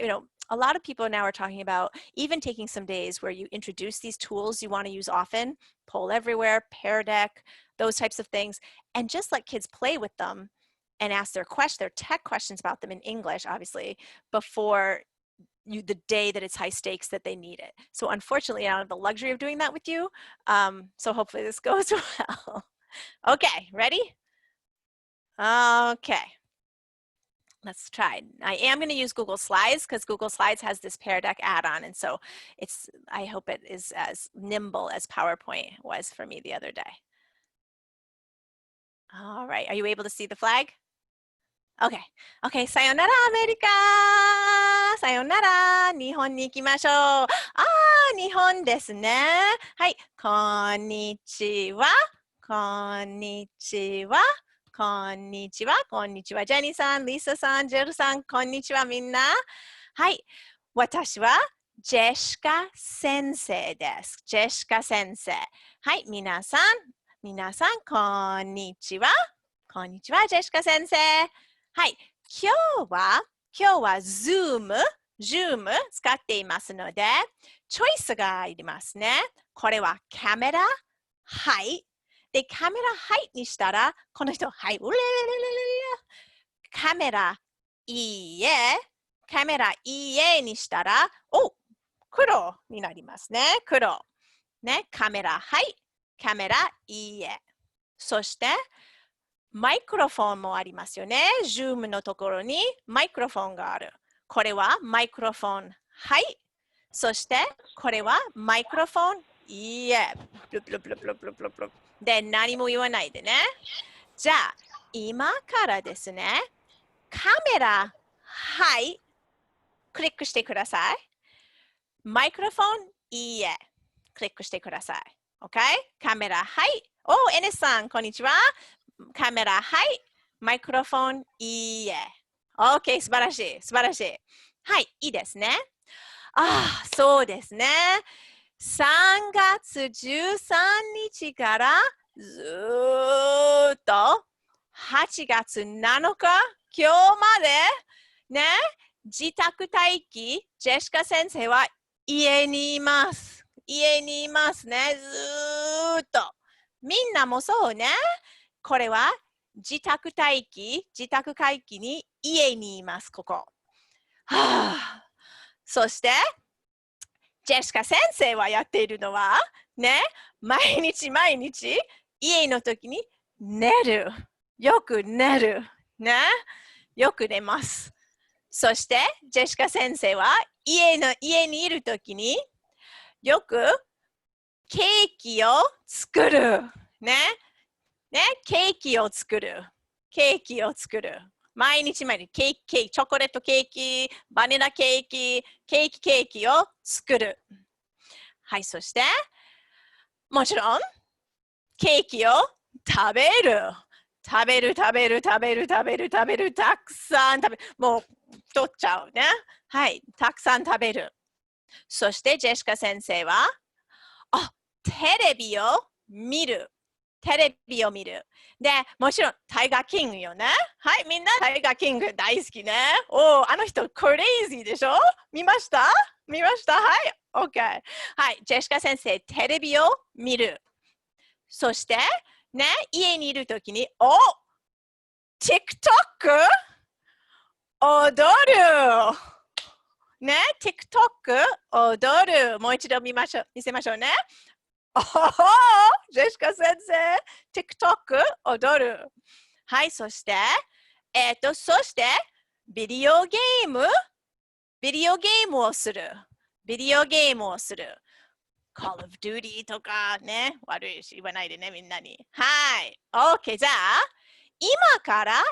a lot of people now are talking about even taking some days where you introduce these tools you want to use often, Poll Everywhere, Pear Deck, those types of things, and just let kids play with them and ask their tech questions about them in English, obviously, before the day that it's high stakes that they need it. So unfortunately, I don't have the luxury of doing that with you. So hopefully this goes well. Okay, ready? Okay. Let's try. I am going to use Google Slides, because Google Slides has this Pear Deck add-on, and so I hope it is as nimble as PowerPoint was for me the other day. All right, are you able to see the flag? Okay. Okay, さよならアメリカ。さよなら。日本に行きましょう。ああ、日本ですね。はい、こんにちは。こんにちは。こんにちは。こんにちは。ジェニーさん、リサさん、ジェルさん、こんにちはみんな。はい。私はジェシカ先生です。ジェシカ先生。はい、皆さん、こんにちは。こんにちは、ジェシカ先生。はい、今日は Zoom 使っていますので、チョイスがありますね。これはカメラ、はい。で、カメラ、はいにしたら、この人、はい。カメラ、いいえ。カメラ、いいえにしたら、黒になりますね。黒。ね、カメラ、はい。カメラ、いいえ。そして、マイクロフォンもありますよね。Zoom のところにマイクロフォンがある。これはマイクロフォン。はい。そして、これはマイクロフォン。いいえ。で、何も言わないでね。じゃあ、今からですね、カメラ、はい。クリックしてください。マイクロフォン、いいえ。クリックしてください。OK？ カメラ、はい。エネスさん、こんにちは。カメラ、はい。マイクロフォン、いいえ。OK、素晴らしい、素晴らしい。はい、いいですね。そうですね。3月13日からずっと8月7日、今日までね、自宅待機、ジェシカ先生は家にいます。家にいますね、ずっと。みんなもそうね。これは自宅待機に家にいます、ここ。そして、ジェシカ先生はやっているのは、ね、毎日家の時に寝る。よく寝る。ね、よく寝ます。そして、ジェシカ先生は家にいる時によくケーキを作る。ね、ケーキを作る。毎日ケーキ、チョコレートケーキ、バニラケーキ、ケーキを作る。はい、そして、もちろん、ケーキを食べる。食べる、食べる、食べる、食べる、食べる、たくさん食べる。もう太っちゃうね。はい、たくさん食べる。そしてジェシカ先生は、テレビを見る。テレビを見る。で、もちろんタイガーキングよね。はい、みんなタイガーキング大好きね。あの人クレイジーでしょ？見ました？見ました？はい、OK。はい、ジェシカ先生、テレビを見る。そして、ね、家にいるときに、TikTok 踊る。ね、TikTok 踊る。もう一度見せましょうね。ジェシカ先生、TikTok 踊る。はい、そして、ビデオゲームをする。ビデオゲームをする。Call of Duty とかね、悪いし言わないでね、みんなに。はい。OK、じゃあ、今から、は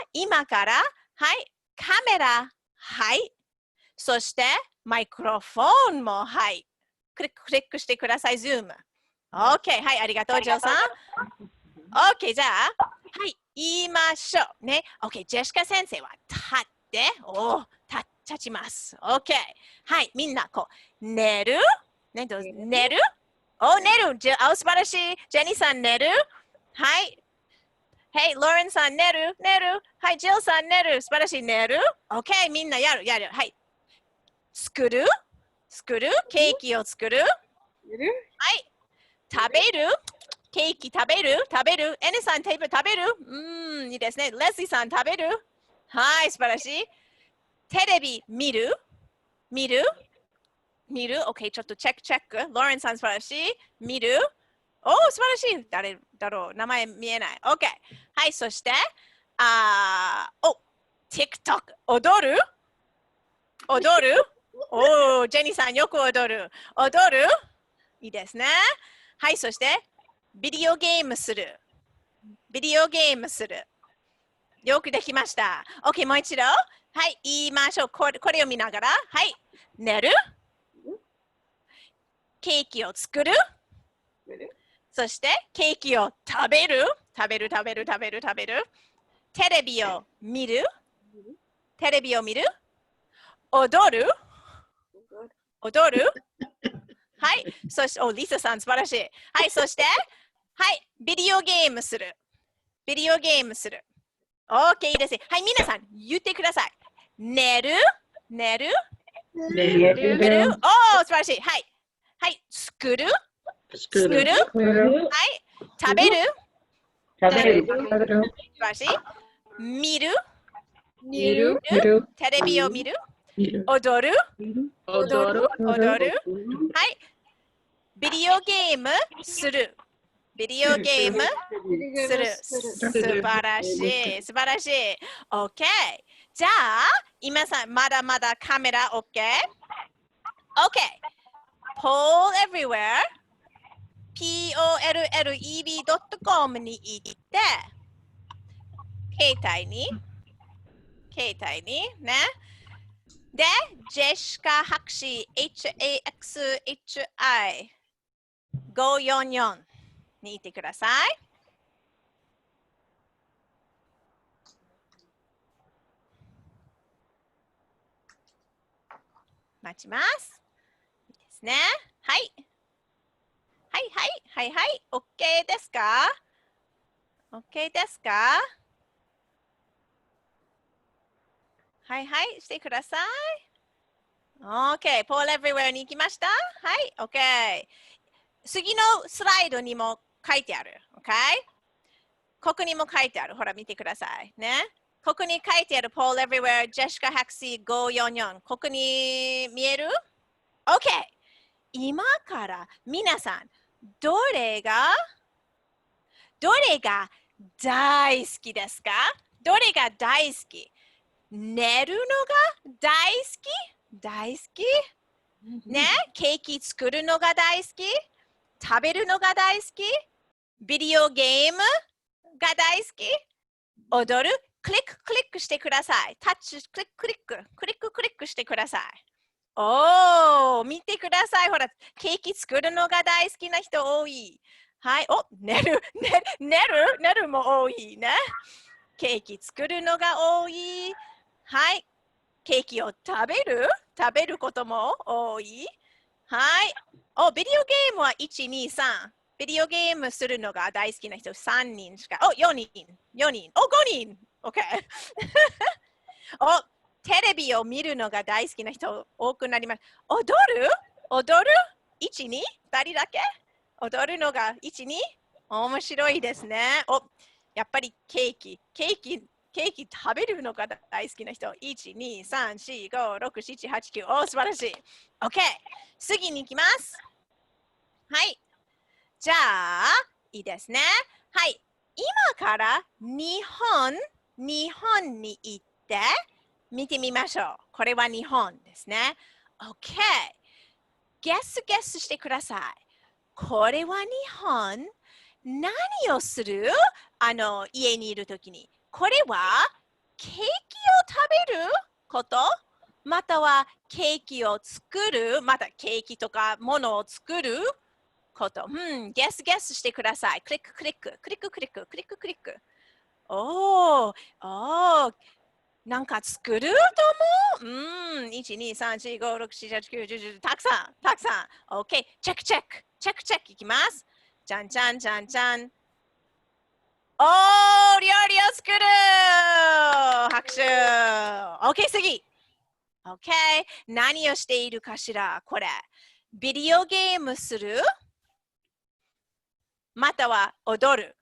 い、カメラ、はい。そして、マイクロフォンも、はい。クリックしてください、Zoom。OK、はい、ありがとう、ジョーさん。OK、じゃあ、はい、言いましょう。ね。OK、ジェシカ先生は立って、立ちます。OK。はい、みんな、寝る？ね、寝る？寝る。素晴らしい。ジェニーさん、寝る？はい。はい、ローレンさん、寝る？はい、ジルさん、寝る？素晴らしい。寝る？ OK、みんなやる。はい。作る？ケーキを作る？はい。食べる？ケーキ食べる？エネさん、食べる？いいですね。レスリーさん、食べる？はい、素晴らしい。テレビ見る？OK、ちょっとチェック。ローレンさん、素晴らしい。見る？素晴らしい。誰だろう？名前見えない。OK。はい、そして、TikTok。踊る？ジェニーさん、よく踊る。いいですね。はい、そして、ビデオゲームする。よくできました。OK、もう一度。はい、言いましょう。これを見ながら。はい、寝る？ケーキを作る？そして、ケーキを食べる？テレビを見る？踊る？はい、そして、リサさん、素晴らしい。はい、そして、はい、ビデオゲームする。OK、いいですね。はい、皆さん、言ってください。寝る？素晴らしい。はい、作る？はい、食べる？素晴らしい。見る？テレビを見る？踊る？はい、ビデオゲームする？素晴らしい。OK。じゃあ、今さん、まだまだカメラ OK？OK。Poll everywhere。polleb.com に行って、携帯にね。で、ジェシカハクシー HAXHI544 に行ってください。待ちます。いいですね。はい。OK ですか？ OK ですか？してください。OK、Poll Everywhere に行きました？はい、OK。次のスライドにも書いてある。OK？ここにも書いてある。ほら、見てください。ね。ここに書いてある Poll Everywhere Jessica Haxi 544。ここに見える？ OK。今から皆さん、どれが大好きですか？どれが大好き？寝るのが大好きね、ケーキ作るのが大好き？食べるのが大好き？ビデオゲームが大好き？踊る？クリックしてください。タッチ、クリックしてください。見てください。ほら、ケーキ作るのが大好きな人多い。はい。お、寝るも多いね。ケーキ作るのが多い。はい。ケーキを食べることも多い。はい。お、ビデオゲームは1、2、3。ビデオゲームするのが大好きな人3人しか。お、4人。お、5人。OK。お、テレビを見るのが大好きな人多くなります。踊る ?1、2? 2人だけ踊るのが1、2? 面白いですね。お、やっぱりケーキ食べるのが大好きな人。1、2、3、4、5、6、7、8、9。お、素晴らしい。OK。次に行きます。はい。じゃあ、いいですね。はい。今から日本に行って見てみましょう。これは日本ですね。OK。ゲスしてください。これは日本何をする家にいるときに。これはケーキを食べることまたはケーキを作るまたケーキとかものを作ることゲスしてください。クリック。おー、なんか作ると思う1、2、3、4、5、6、7、8、9、10、たくさん。OK。チェックいきます。じゃん。おー、料理を作る拍手 !OK、次 !OK。何をしているかしらこれ。ビデオゲームするまたは踊る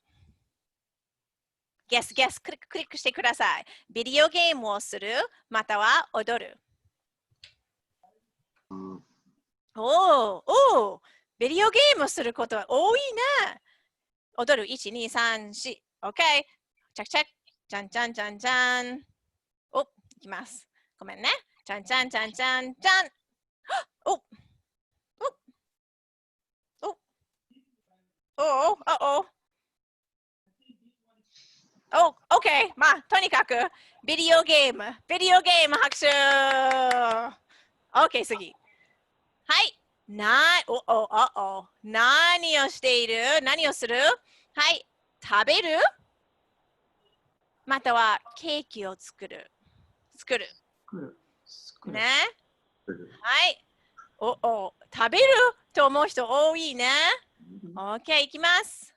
ゲスクリックしてください。ビデオゲームをするまたは踊るおー、ビデオゲームをすることは多いね。踊る1、2、3、4。OK。チェック。じゃん。お、いきます。ごめんね。じゃん。おOK。まあ、とにかく、ビデオゲーム拍手 OK、次。はい。何をしている何をするはい。食べるまたはケーキを作るね。はい。食べると思う人多いね。OK、いきます。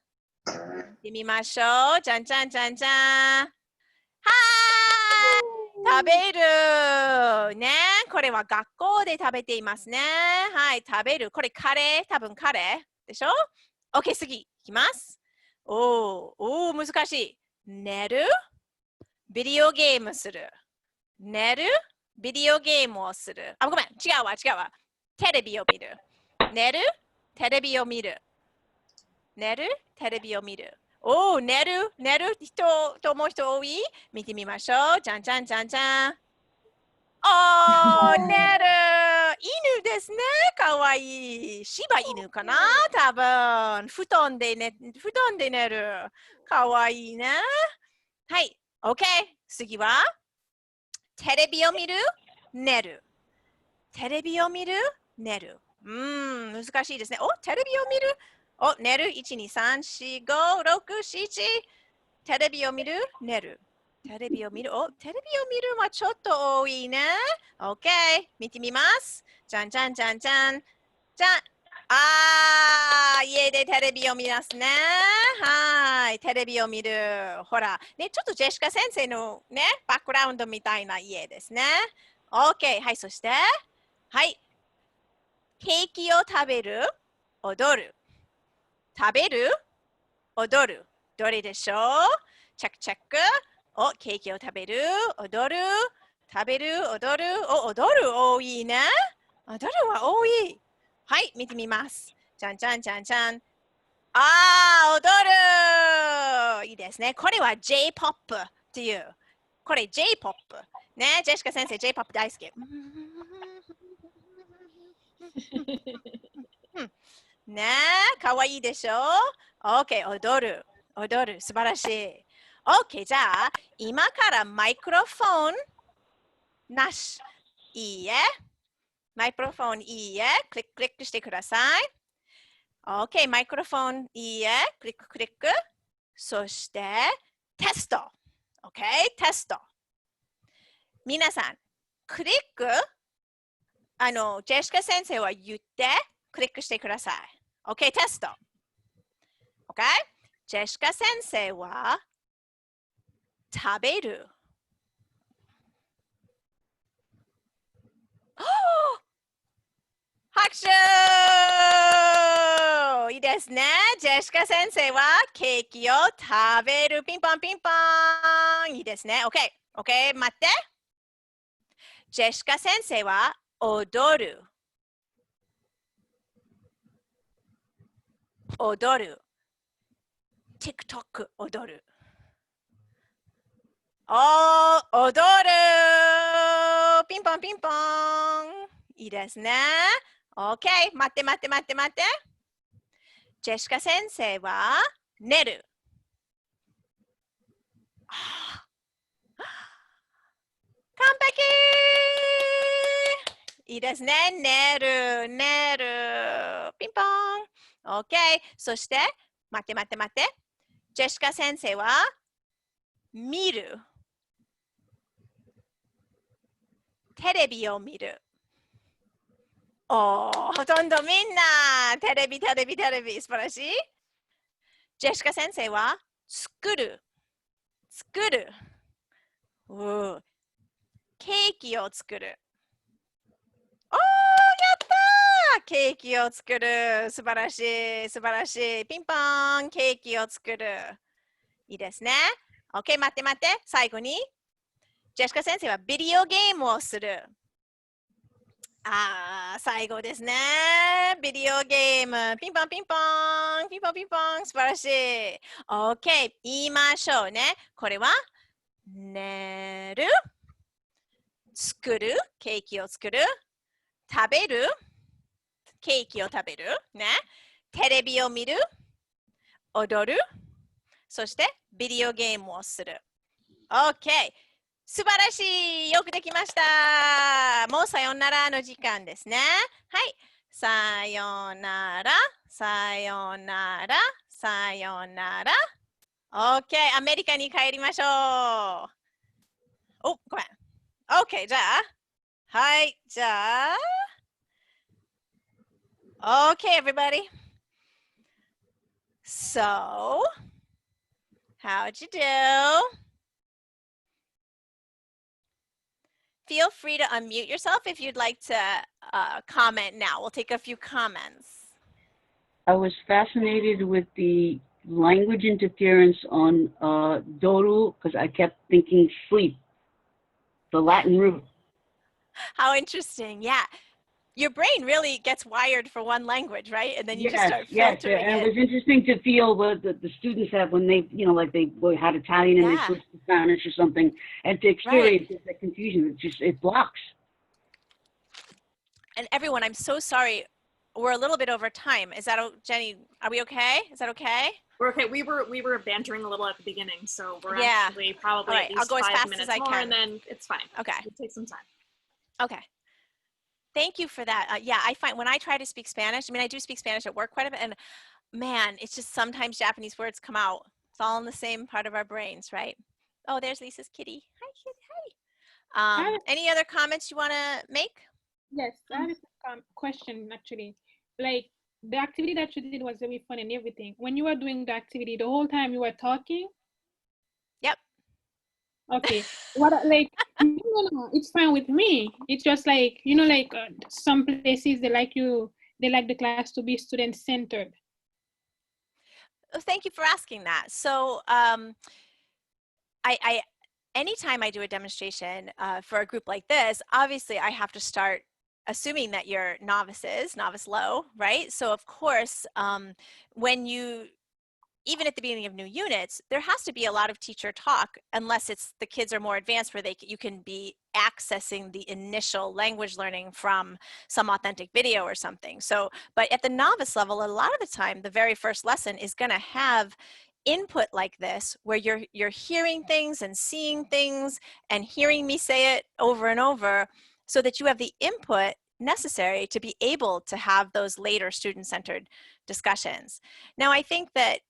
行ってみましょう。じゃん。はーい。食べるね。これは学校で食べていますね。はい、食べる。これ多分カレーでしょ ?OK、次。いきます。難しい。寝るビデオゲームする。寝るビデオゲームをする。ごめん。違うわ。テレビを見る。寝るテレビを見る。寝るテレビを見る。寝る人と思う人多い見てみましょう。じゃん。寝る犬ですね。かわいい。柴犬かな多分。布団で寝る。かわいいね。はい。OK。次はテレビを見る寝る。テレビを見る寝る。難しいですね。テレビを見る寝る。1、2、3、4、5、6、7。テレビを見る寝る。テレビを見るはちょっと多いね。OK。見てみます。じゃん。家でテレビを見ますね。はい。テレビを見る。ほら、ね、ちょっとジェシカ先生のね、バックグラウンドみたいな家ですね。OK。はい、そして、はい。ケーキを食べる、踊る。食べる、踊る。どれでしょうチェック。ケーキを食べる、踊る。食べる、踊る。踊る多いね。踊るは多い。はい、見てみます。じゃん。踊るいいですね。これは J-POP っていう。これ J-POP。ね、ジェシカ先生 J-POP 大好き。ねえ、かわいいでしょ ?OK、踊る。素晴らしい。OK、じゃあ、今からマイクロフォンなし。いいえ。マイクロフォンいいえ。クリックしてください。OK、マイクロフォンいいえ。クリッククリック。そして、テスト。OK、テスト。皆さん、クリック、ジェシカ先生は言って、クリックしてください。OK、テスト。OK、ジェシカ先生は、食べる。拍手いいですね。ジェシカ先生はケーキを食べる。ピンポンピンポン。いいですね。OK。OK。待って。ジェシカ先生は踊る。踊る。TikTok 踊る。踊る。ピンポンピンポン。いいですね。OK。待って待って待って待って。ジェシカ先生は寝る。完璧いいですね。寝る、寝る。ピンポン。OK。そして、待って待って待って。ジェシカ先生は見る。テレビを見る。ほとんどみんなテレビ、テレビ、テレビ。素晴らしい。ジェシカ先生は作る。作る。ケーキを作る。やったーケーキを作る。素晴らしい。素晴らしい。ピンポン。ケーキを作る。いいですね。OK。待って待って。最後に。ジェシカ先生はビデオゲームをする。最後ですね。ビデオゲーム。ピンポンピンポン。ピンポンピンポン。素晴らしい。OK。言いましょうね。これは、寝る。作る。ケーキを作る。食べる。ケーキを食べる。ね。テレビを見る。踊る。そして、ビデオゲームをする。OK。素晴らしい。よくできました。もうさよならの時間ですね。はい。さよなら。さよなら。さよなら。OK。アメリカに帰りましょう。ごめん。OK。じゃあ。はい。じゃあ。Okay, everybody. So, how'd you do? Feel free to unmute yourself if you'd like to comment now. We'll take a few comments. I was fascinated with the language interference on doru because I kept thinking sleep, the Latin root. How interesting. Yeah. Your brain really gets wired for one language, right? And then you just start filtering and it. It was interesting to feel the students have when they, like they had Italian and they switched to Spanish or something, and to experience the confusion. It blocks. And everyone, I'm so sorry. We're a little bit over time. Is that, Jenny, are we okay? Is that okay? We're okay. We were bantering a little at the beginning, so we're actually probably at least I'll go as 5 fast minutes as I more, can. and then it's fine. Okay. It'll take some time. Okay. Thank you for that. Yeah, I find when I try to speak Spanish, I mean, I do speak Spanish at work quite a bit, and man, it's just sometimes Japanese words come out. It's all in the same part of our brains, right? Oh, there's Lisa's kitty. Hi, kitty. Hi. Any other comments you want to make? Yes, I have a question actually. Like the activity that you did was very fun and everything. When you were doing the activity, the whole time you were talking? Yep. Okay. No, it's fine with me. It's just like, some places they like the class to be student centered. Oh, thank you for asking that. So anytime I do a demonstration for a group like this, obviously I have to start assuming that you're novices, novice low, right? So of course, when you, even at the beginning of new units, there has to be a lot of teacher talk unless it's the kids are more advanced where you can be accessing the initial language learning from some authentic video or something. So, but at the novice level, a lot of the time, the very first lesson is going to have input like this where you're hearing things and seeing things and hearing me say it over and over so that you have the input necessary to be able to have those later student-centered discussions. Now, I think that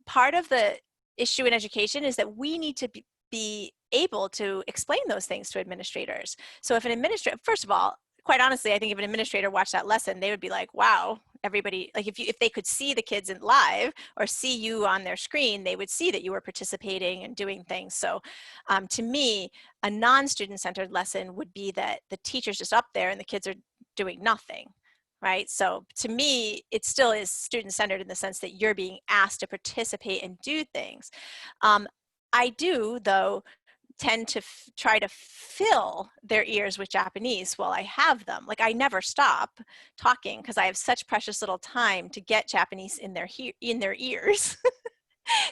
part of the issue in education is that we need to be able to explain those things to administrators. So if an administrator, first of all, quite honestly, I think if an administrator watched that lesson, they would be like, wow, everybody, like if they could see the kids in live or see you on their screen, they would see that you were participating and doing things. So to me, a non-student centered lesson would be that the teacher's just up there and the kids are doing nothing, right? So to me, it still is student centered in the sense that you're being asked to participate and do things. I do, though, tend to try to fill their ears with Japanese while I have them. Like I never stop talking because I have such precious little time to get Japanese in their ears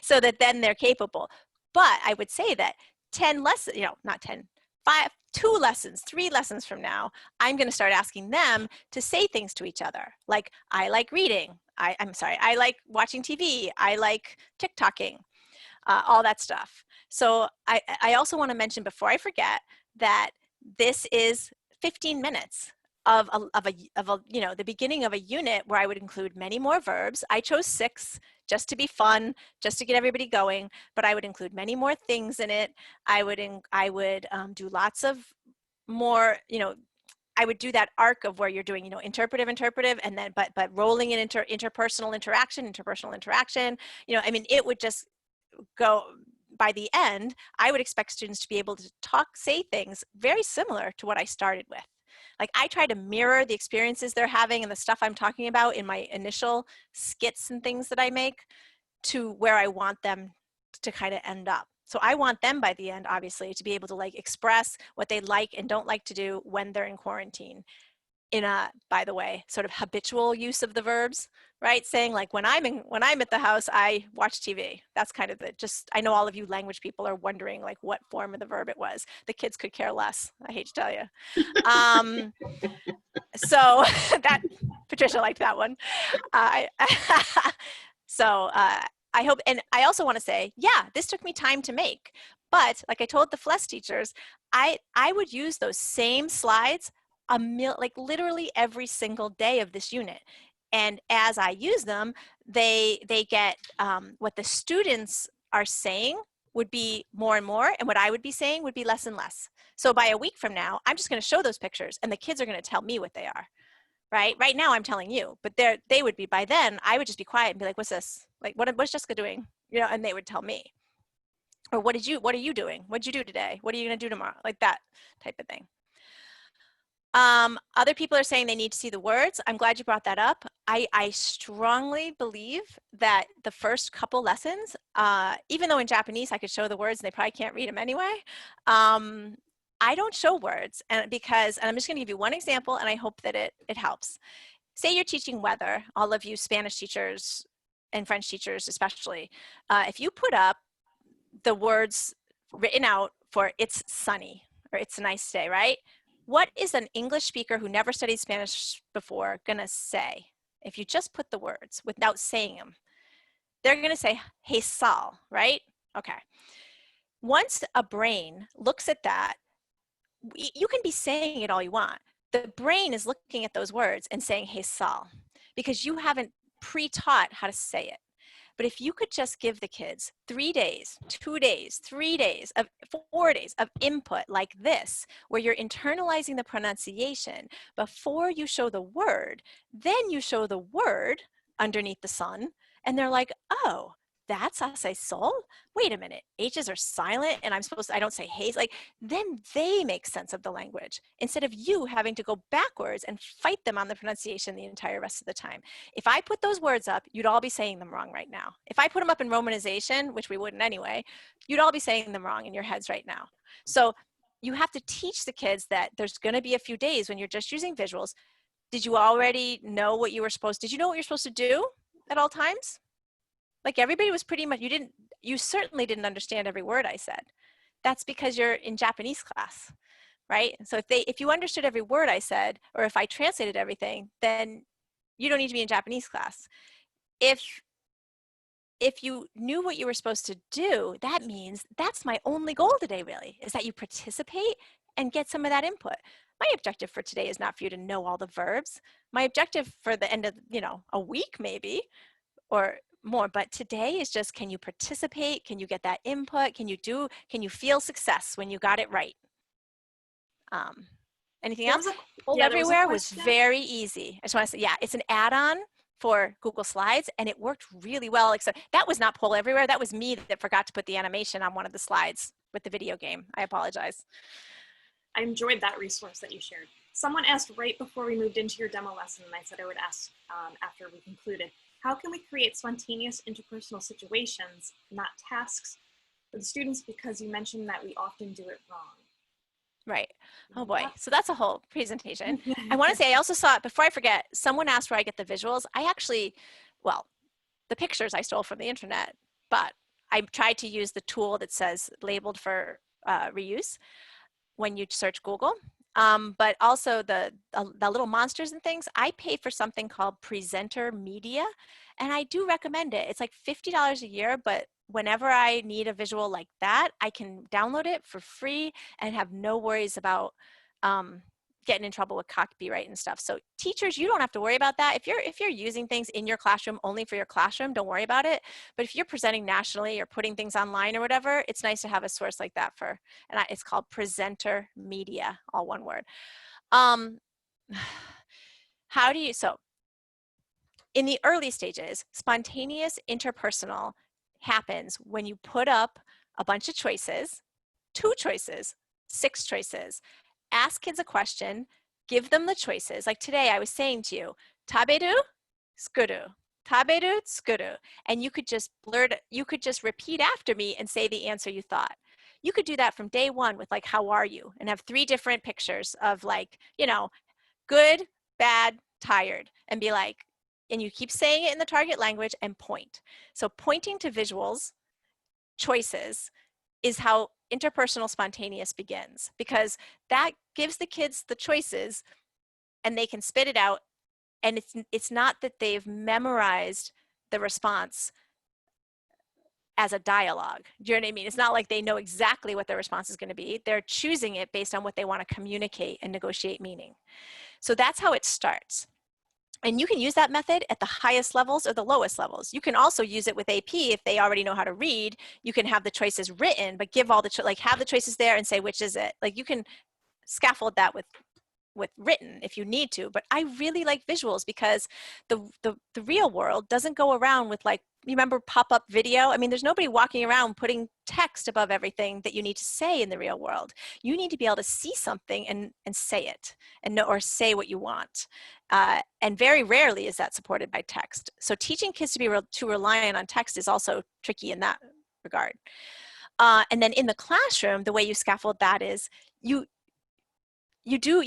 so that then they're capable. But I would say that 10 lessons, you know, not 10, 5, 2 lessons, 3 lessons from now, I'm going to start asking them to say things to each other. Like, I like reading. I like watching TV. I like TikToking. All that stuff. So I also want to mention before I forget that this is 15 minutes of a you know, the beginning of a unit where I would include many more verbs. I chose 6 just to be fun, just to get everybody going, but I would include many more things in it. I would do lots of more, you know, I would do that arc of where you're doing, you know, interpretive, and then, but rolling in interpersonal interaction, you know, I mean, it would just go, by the end, I would expect students to be able to say things very similar to what I started with. Like I try to mirror the experiences they're having and the stuff I'm talking about in my initial skits and things that I make to where I want them to kind of end up. So I want them by the end, obviously, to be able to like express what they like and don't like to do when they're in quarantine. In a, by the way, sort of habitual use of the verbs, right? Saying like, when I'm at the house, I watch TV. That's kind of just, I know all of you language people are wondering like what form of the verb it was. The kids could care less, I hate to tell you. So that, Patricia liked that one. So I hope, and I also want to say, yeah, this took me time to make, but like I told the FLES teachers, I would use those same slides like literally every single day of this unit. And as I use them, they get what the students are saying would be more and more, and what I would be saying would be less and less. So by a week from now, I'm just going to show those pictures and the kids are going to tell me what they are. Right now I'm telling you, but they would be, by then I would just be quiet and be like, what's this? Like, what's Jessica doing? You know, and they would tell me. Or what are you doing? What'd you do today? What are you going to do tomorrow? Like that type of thing. Other people are saying they need to see the words. I'm glad you brought that up. I strongly believe that the first couple lessons, even though in Japanese I could show the words and they probably can't read them anyway, I don't show words, and I'm just going to give you one example, and I hope that it helps. Say you're teaching weather, all of you Spanish teachers and French teachers especially. If you put up the words written out for "it's sunny" or "it's a nice day," right? What is an English speaker who never studied Spanish before going to say if you just put the words without saying them? They're going to say, "Hey, Sal," right? Okay. Once a brain looks at that, you can be saying it all you want. The brain is looking at those words and saying, "Hey, Sal," because you haven't pre-taught how to say it. But if you could just give the kids 3 days, 2 days, 3 days, 4 days of input like this, where you're internalizing the pronunciation before you show the word, then you show the word underneath the sun, and they're like, oh, that's "hace sol"? Wait a minute, H's are silent and I don't say haze. Like, then they make sense of the language instead of you having to go backwards and fight them on the pronunciation the entire rest of the time. If I put those words up, you'd all be saying them wrong right now. If I put them up in romanization, which we wouldn't anyway, you'd all be saying them wrong in your heads right now. So you have to teach the kids that there's going to be a few days when you're just using visuals. Did you already know what you were did you know what you're supposed to do at all times? Like everybody was pretty much, you certainly didn't understand every word I said. That's because you're in Japanese class, right? So if you understood every word I said, or if I translated everything, then you don't need to be in Japanese class. If you knew what you were supposed to do, that means that's my only goal today, really, is that you participate and get some of that input. My objective for today is not for you to know all the verbs. My objective for the end of, you know, a week maybe, or more, but today is just, can you participate? Can you get that input? Can you feel success when you got it right? Anything else? Poll Everywhere was very easy. I just want to say, yeah, it's an add-on for Google Slides, and it worked really well, except that was not Poll Everywhere. That was me that forgot to put the animation on one of the slides with the video game. I apologize. I enjoyed that resource that you shared. Someone asked right before we moved into your demo lesson, and I said I would ask after we concluded, how can we create spontaneous interpersonal situations, not tasks, for the students, because you mentioned that we often do it wrong? Right. Oh boy. So that's a whole presentation. I want to say, I also saw, before I forget, someone asked where I get the visuals. I actually, well, the pictures I stole from the internet, but I tried to use the tool that says labeled for reuse when you search Google. But also the little monsters and things, I pay for something called Presenter Media, and I do recommend it. It's like $50 a year, but whenever I need a visual like that, I can download it for free and have no worries about getting in trouble with copyright and stuff. So teachers, you don't have to worry about that. If you're using things in your classroom only for your classroom, don't worry about it. But if you're presenting nationally or putting things online or whatever, it's nice to have a source like that for, and it's called Presenter Media, all one word. How do you, so in the early stages, spontaneous interpersonal happens when you put up a bunch of choices, 2 choices, 6 choices. Ask kids a question, give them the choices. Like today I was saying to you, taberu, skuru, taberu, skuru. And you could just repeat after me and say the answer you thought. You could do that from day one with like, how are you? And have 3 different pictures of like, you know, good, bad, tired, and be like, and you keep saying it in the target language and point. So pointing to visuals, choices, is how interpersonal spontaneous begins, because that gives the kids the choices and they can spit it out, and it's not that they've memorized the response as a dialogue. Do you know what I mean? It's not like they know exactly what their response is going to be. They're choosing it based on what they want to communicate and negotiate meaning. So that's how it starts. And you can use that method at the highest levels or the lowest levels. You can also use it with AP if they already know how to read. You can have the choices written, but give all the, like have the choices there and say, which is it? Like you can scaffold that with written if you need to, but I really like visuals because the real world doesn't go around with like, you remember pop-up video? I mean, there's nobody walking around putting text above everything that you need to say in the real world. You need to be able to see something and say it and know, or say what you want. And very rarely is that supported by text. So teaching kids to be too reliant on text is also tricky in that regard. And then in the classroom, the way you scaffold that is you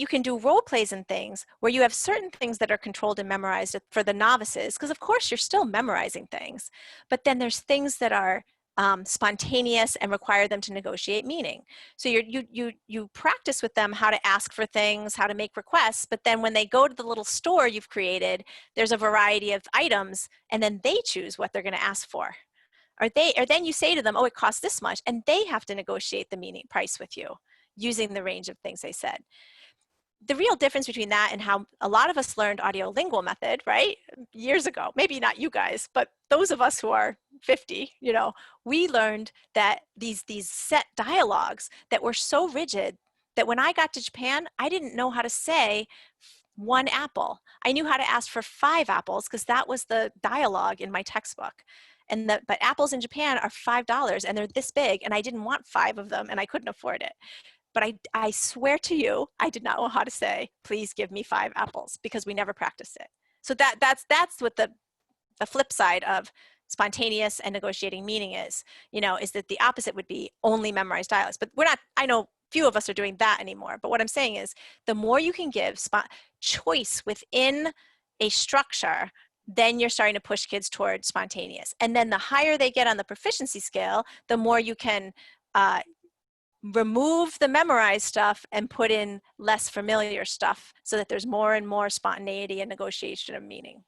can do role plays and things where you have certain things that are controlled and memorized for the novices, because of course you're still memorizing things, but then there's things that are spontaneous and require them to negotiate meaning. So you practice with them how to ask for things, how to make requests, but then when they go to the little store you've created, there's a variety of items, and then they choose what they're going to ask for. Or then you say to them, oh, it costs this much, and they have to negotiate the price with you using the range of things they said. The real difference between that and how a lot of us learned audiolingual method, right? Years ago, maybe not you guys, but those of us who are 50, you know, we learned that these set dialogues that were so rigid that when I got to Japan, I didn't know how to say 1 apple. I knew how to ask for 5 apples because that was the dialogue in my textbook. But apples in Japan are $5 and they're this big, and I didn't want 5 of them and I couldn't afford it. But I swear to you, I did not know how to say, please give me 5 apples, because we never practiced it. So that's what the flip side of spontaneous and negotiating meaning is, you know, is that the opposite would be only memorized dialects. But we're not, I know few of us are doing that anymore. But what I'm saying is the more you can give choice within a structure, then you're starting to push kids towards spontaneous. And then the higher they get on the proficiency scale, the more you can remove the memorized stuff and put in less familiar stuff so that there's more and more spontaneity and negotiation of meaning.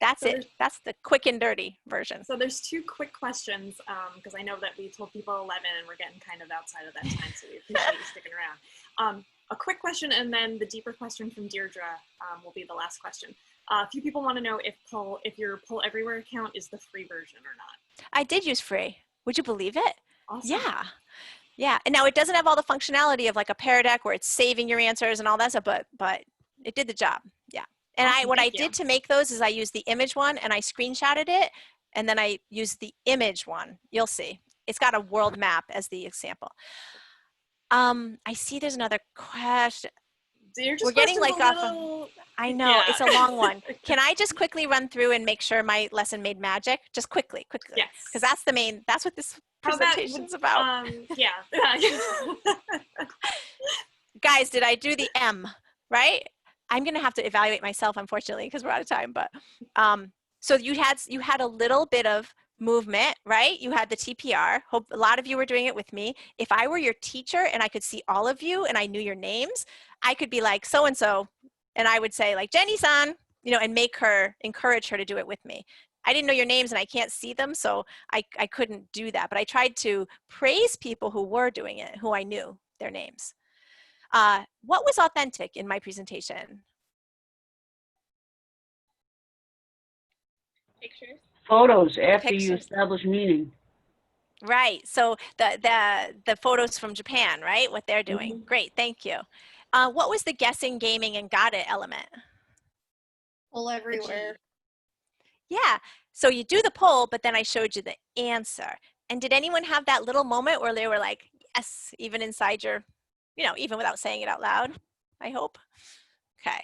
That's So it. That's the quick and dirty version. So there's two quick questions, because I know that we told people 11 and we're getting kind of outside of that time, so we appreciate you sticking around. A quick question, and then the deeper question from Deirdre will be the last question. A few people want to know if your Pull Everywhere account is the free version or not. I did use free. Would you believe it? Awesome. Yeah. Yeah. And now it doesn't have all the functionality of like a Pear Deck where it's saving your answers and all that stuff, but it did the job. Yeah. And Awesome, what I thank you. did to make those is I used the image one and I screenshotted it, and then I used the image one. You'll see. It's got a world map as the example. I see there's another question. We're getting like off of, I know, yeah. it's a long one. Can I just quickly run through and make sure my lesson made magic? Just quickly. Yes. Because that's what this presentation's about. Yeah. Guys, did I do the M, right? I'm gonna have to evaluate myself, unfortunately, because we're out of time, but so you had a little bit of movement, right? You had the TPR. Hope a lot of you were doing it with me. If I were your teacher and I could see all of you and I knew your names, I could be like so-and-so, and I would say like Jenny-san, you know, and encourage her to do it with me. I didn't know your names and I can't see them, so I couldn't do that, but I tried to praise people who were doing it, who I knew their names. What was authentic in my presentation? Pictures. Photos after Pictures. you establish meaning. Right. So the photos from Japan, right? What they're doing. Mm-hmm. Great. Thank you. What was the guessing, gaming, and got it element? Pull everywhere. Yeah. So you do the poll, but then I showed you the answer. And did anyone have that little moment where they were like, yes, even inside your, you know, even without saying it out loud, I hope? Okay.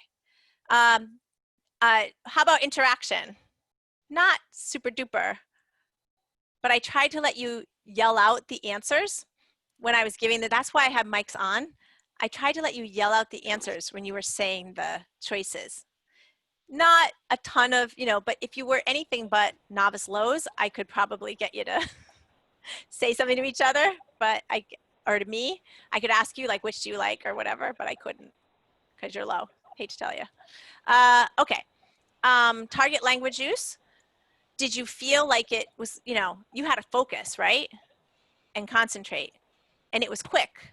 How about interaction? Not super duper, but I tried to let you yell out the answers when I was giving that's why I have mics on. I tried to let you yell out the answers when you were saying the choices. Not a ton of, you know, but if you were anything but novice lows, I could probably get you to say something to each other, or to me. I could ask you like, which do you like or whatever, but I couldn't because you're low. Hate to tell you. Okay. Target language use. Did you feel like it was, you know, you had to focus, right? And concentrate. And it was quick,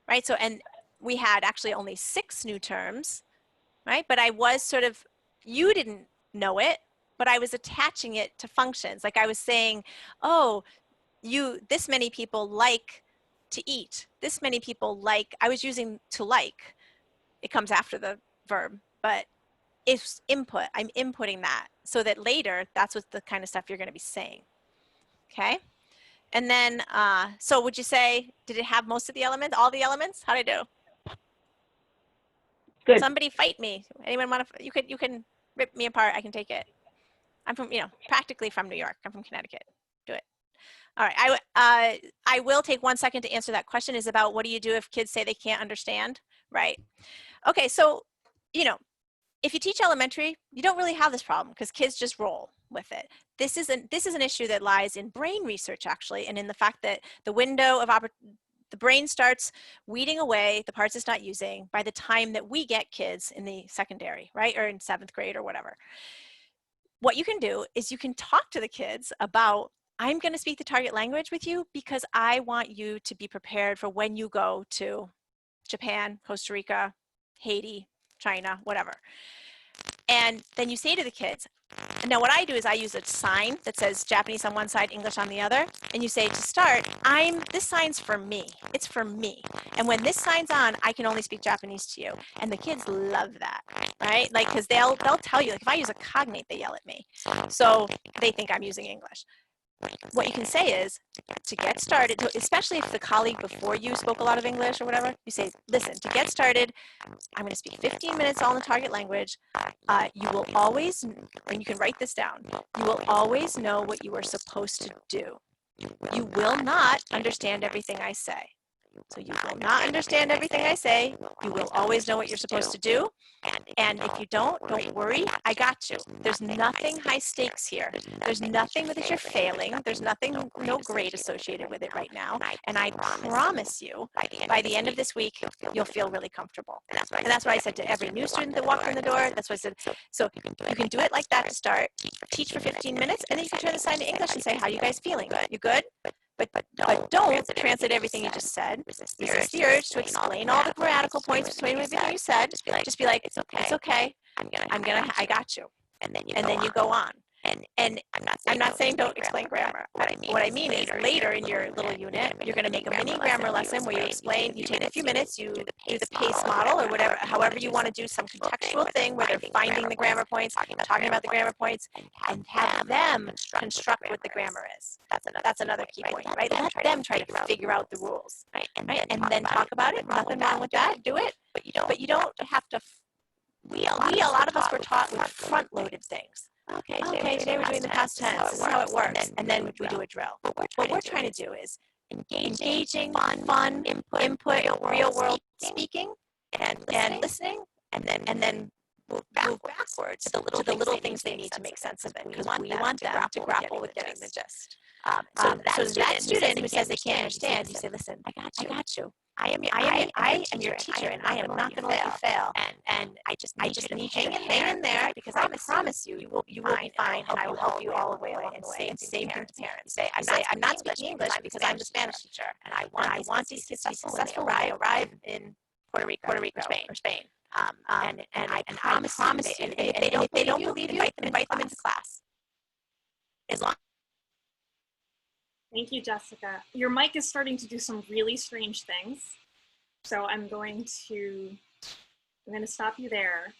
right? So, and we had actually only 6 new terms, right? But I was sort of, you didn't know it, but I was attaching it to functions. Like I was saying, oh, this many people like to eat. This many people like, I was using to like. It comes after the verb, but it's input. I'm inputting that so that later, that's what the kind of stuff you're going to be saying. Okay. And then, so would you say, did it have most of the elements, all the elements? How did I do? Good. Somebody fight me. Anyone want to, you can rip me apart. I can take it. I'm from, you know, practically from New York. I'm from Connecticut. Do it. All right. I will take 1 second to answer that question. Is about what do you do if kids say they can't understand, right? Okay. So, you know, if you teach elementary, you don't really have this problem because kids just roll with it. This is an issue that lies in brain research actually, and in the fact that the window of the brain starts weeding away the parts it's not using by the time that we get kids in the secondary, right? Or in 7th grade or whatever. What you can do is you can talk to the kids about, I'm going to speak the target language with you because I want you to be prepared for when you go to Japan, Costa Rica, Haiti, China, whatever. And then you say to the kids, now what I do is I use a sign that says Japanese on one side, English on the other. And you say to start, this sign's for me. It's for me. And when this sign's on, I can only speak Japanese to you. And the kids love that, right? Like, cause they'll tell you, like if I use a cognate, they yell at me. So they think I'm using English. What you can say is, to get started, especially if the colleague before you spoke a lot of English or whatever, you say, listen, to get started, I'm going to speak 15 minutes on the target language. You will always, and you can write this down, you will always know what you are supposed to do. You will not understand everything I say. So you will not understand everything I say. You will always know what you're supposed to do. And if you don't worry, I got you. There's nothing high stakes here. There's nothing that you're failing. There's nothing, no grade associated with it right now. And I promise you, by the end of this week, you'll feel really comfortable. And that's what I said to every new student that walked in the door. That's what I said. So you can do it like that to start. Teach for 15 minutes, and then you can turn the sign to English and say, how are you guys feeling? You good? But don't translate everything you just said. Resist the urge to explain all the grammatical points between everything you said. Just be like, it's okay. I got you. And then you go on. And I'm not saying don't explain grammar. What I mean is later in your little unit, you're going to make a mini grammar lesson where you explain, you take a few minutes, you do the PACE model or whatever, however you want to do some contextual thing where they're finding the grammar points, talking about the grammar points, and have them construct what the grammar is. That's another key point, right? Let them try to figure out the rules, right? And then talk about it. Nothing wrong with that. Do it. But you don't have to. A lot of us were taught with front-loaded things. Okay, today we're doing the past tense. This is how it works. And then we do a drill. What we're trying to do is engaging, fun, input, real-world speaking, and listening, and then move backwards to the little things they need to make sense of it. Because we want them to grapple with getting the gist. So that student who says they can't understand, you say, listen, I got you. I am your teacher, and I am not going to let you fail. And I just need you to hang in there because I promise you will be fine, and I will help you all the way. And same thing to parents. Say, I'm not speaking English because I'm the Spanish teacher, and I want these kids to be successful when they arrive in Puerto Rico or Spain. And I promise you, and if they don't believe you, invite them into class. As long. Thank you, Jessica. Your mic is starting to do some really strange things. So I'm going to stop you there.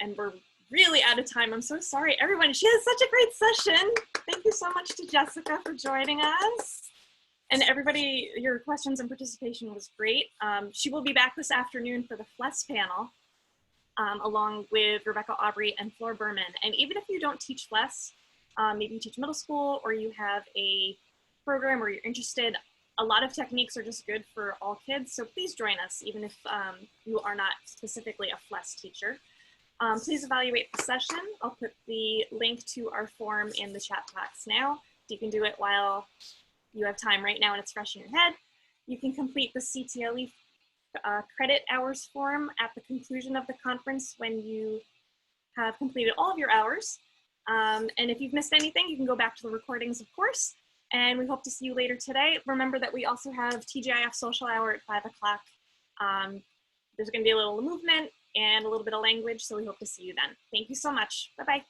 And we're really out of time. I'm so sorry, everyone. She had such a great session. Thank you so much to Jessica for joining us. And everybody, your questions and participation was great. She will be back this afternoon for the FLES panel, along with Rebecca Aubrey and Flor Berman. And even if you don't teach FLES, maybe you teach middle school or you have a program where you're interested, a lot of techniques are just good for all kids. So please join us, even if you are not specifically a FLES teacher. Please evaluate the session. I'll put the link to our form in the chat box now. You can do it while you have time right now and it's fresh in your head. You can complete the CTLE credit hours form at the conclusion of the conference when you have completed all of your hours. And if you've missed anything, you can go back to the recordings, of course. And we hope to see you later today. Remember that we also have TGIF social hour at 5 o'clock. There's going to be a little movement and a little bit of language, so we hope to see you then. Thank you so much. Bye-bye.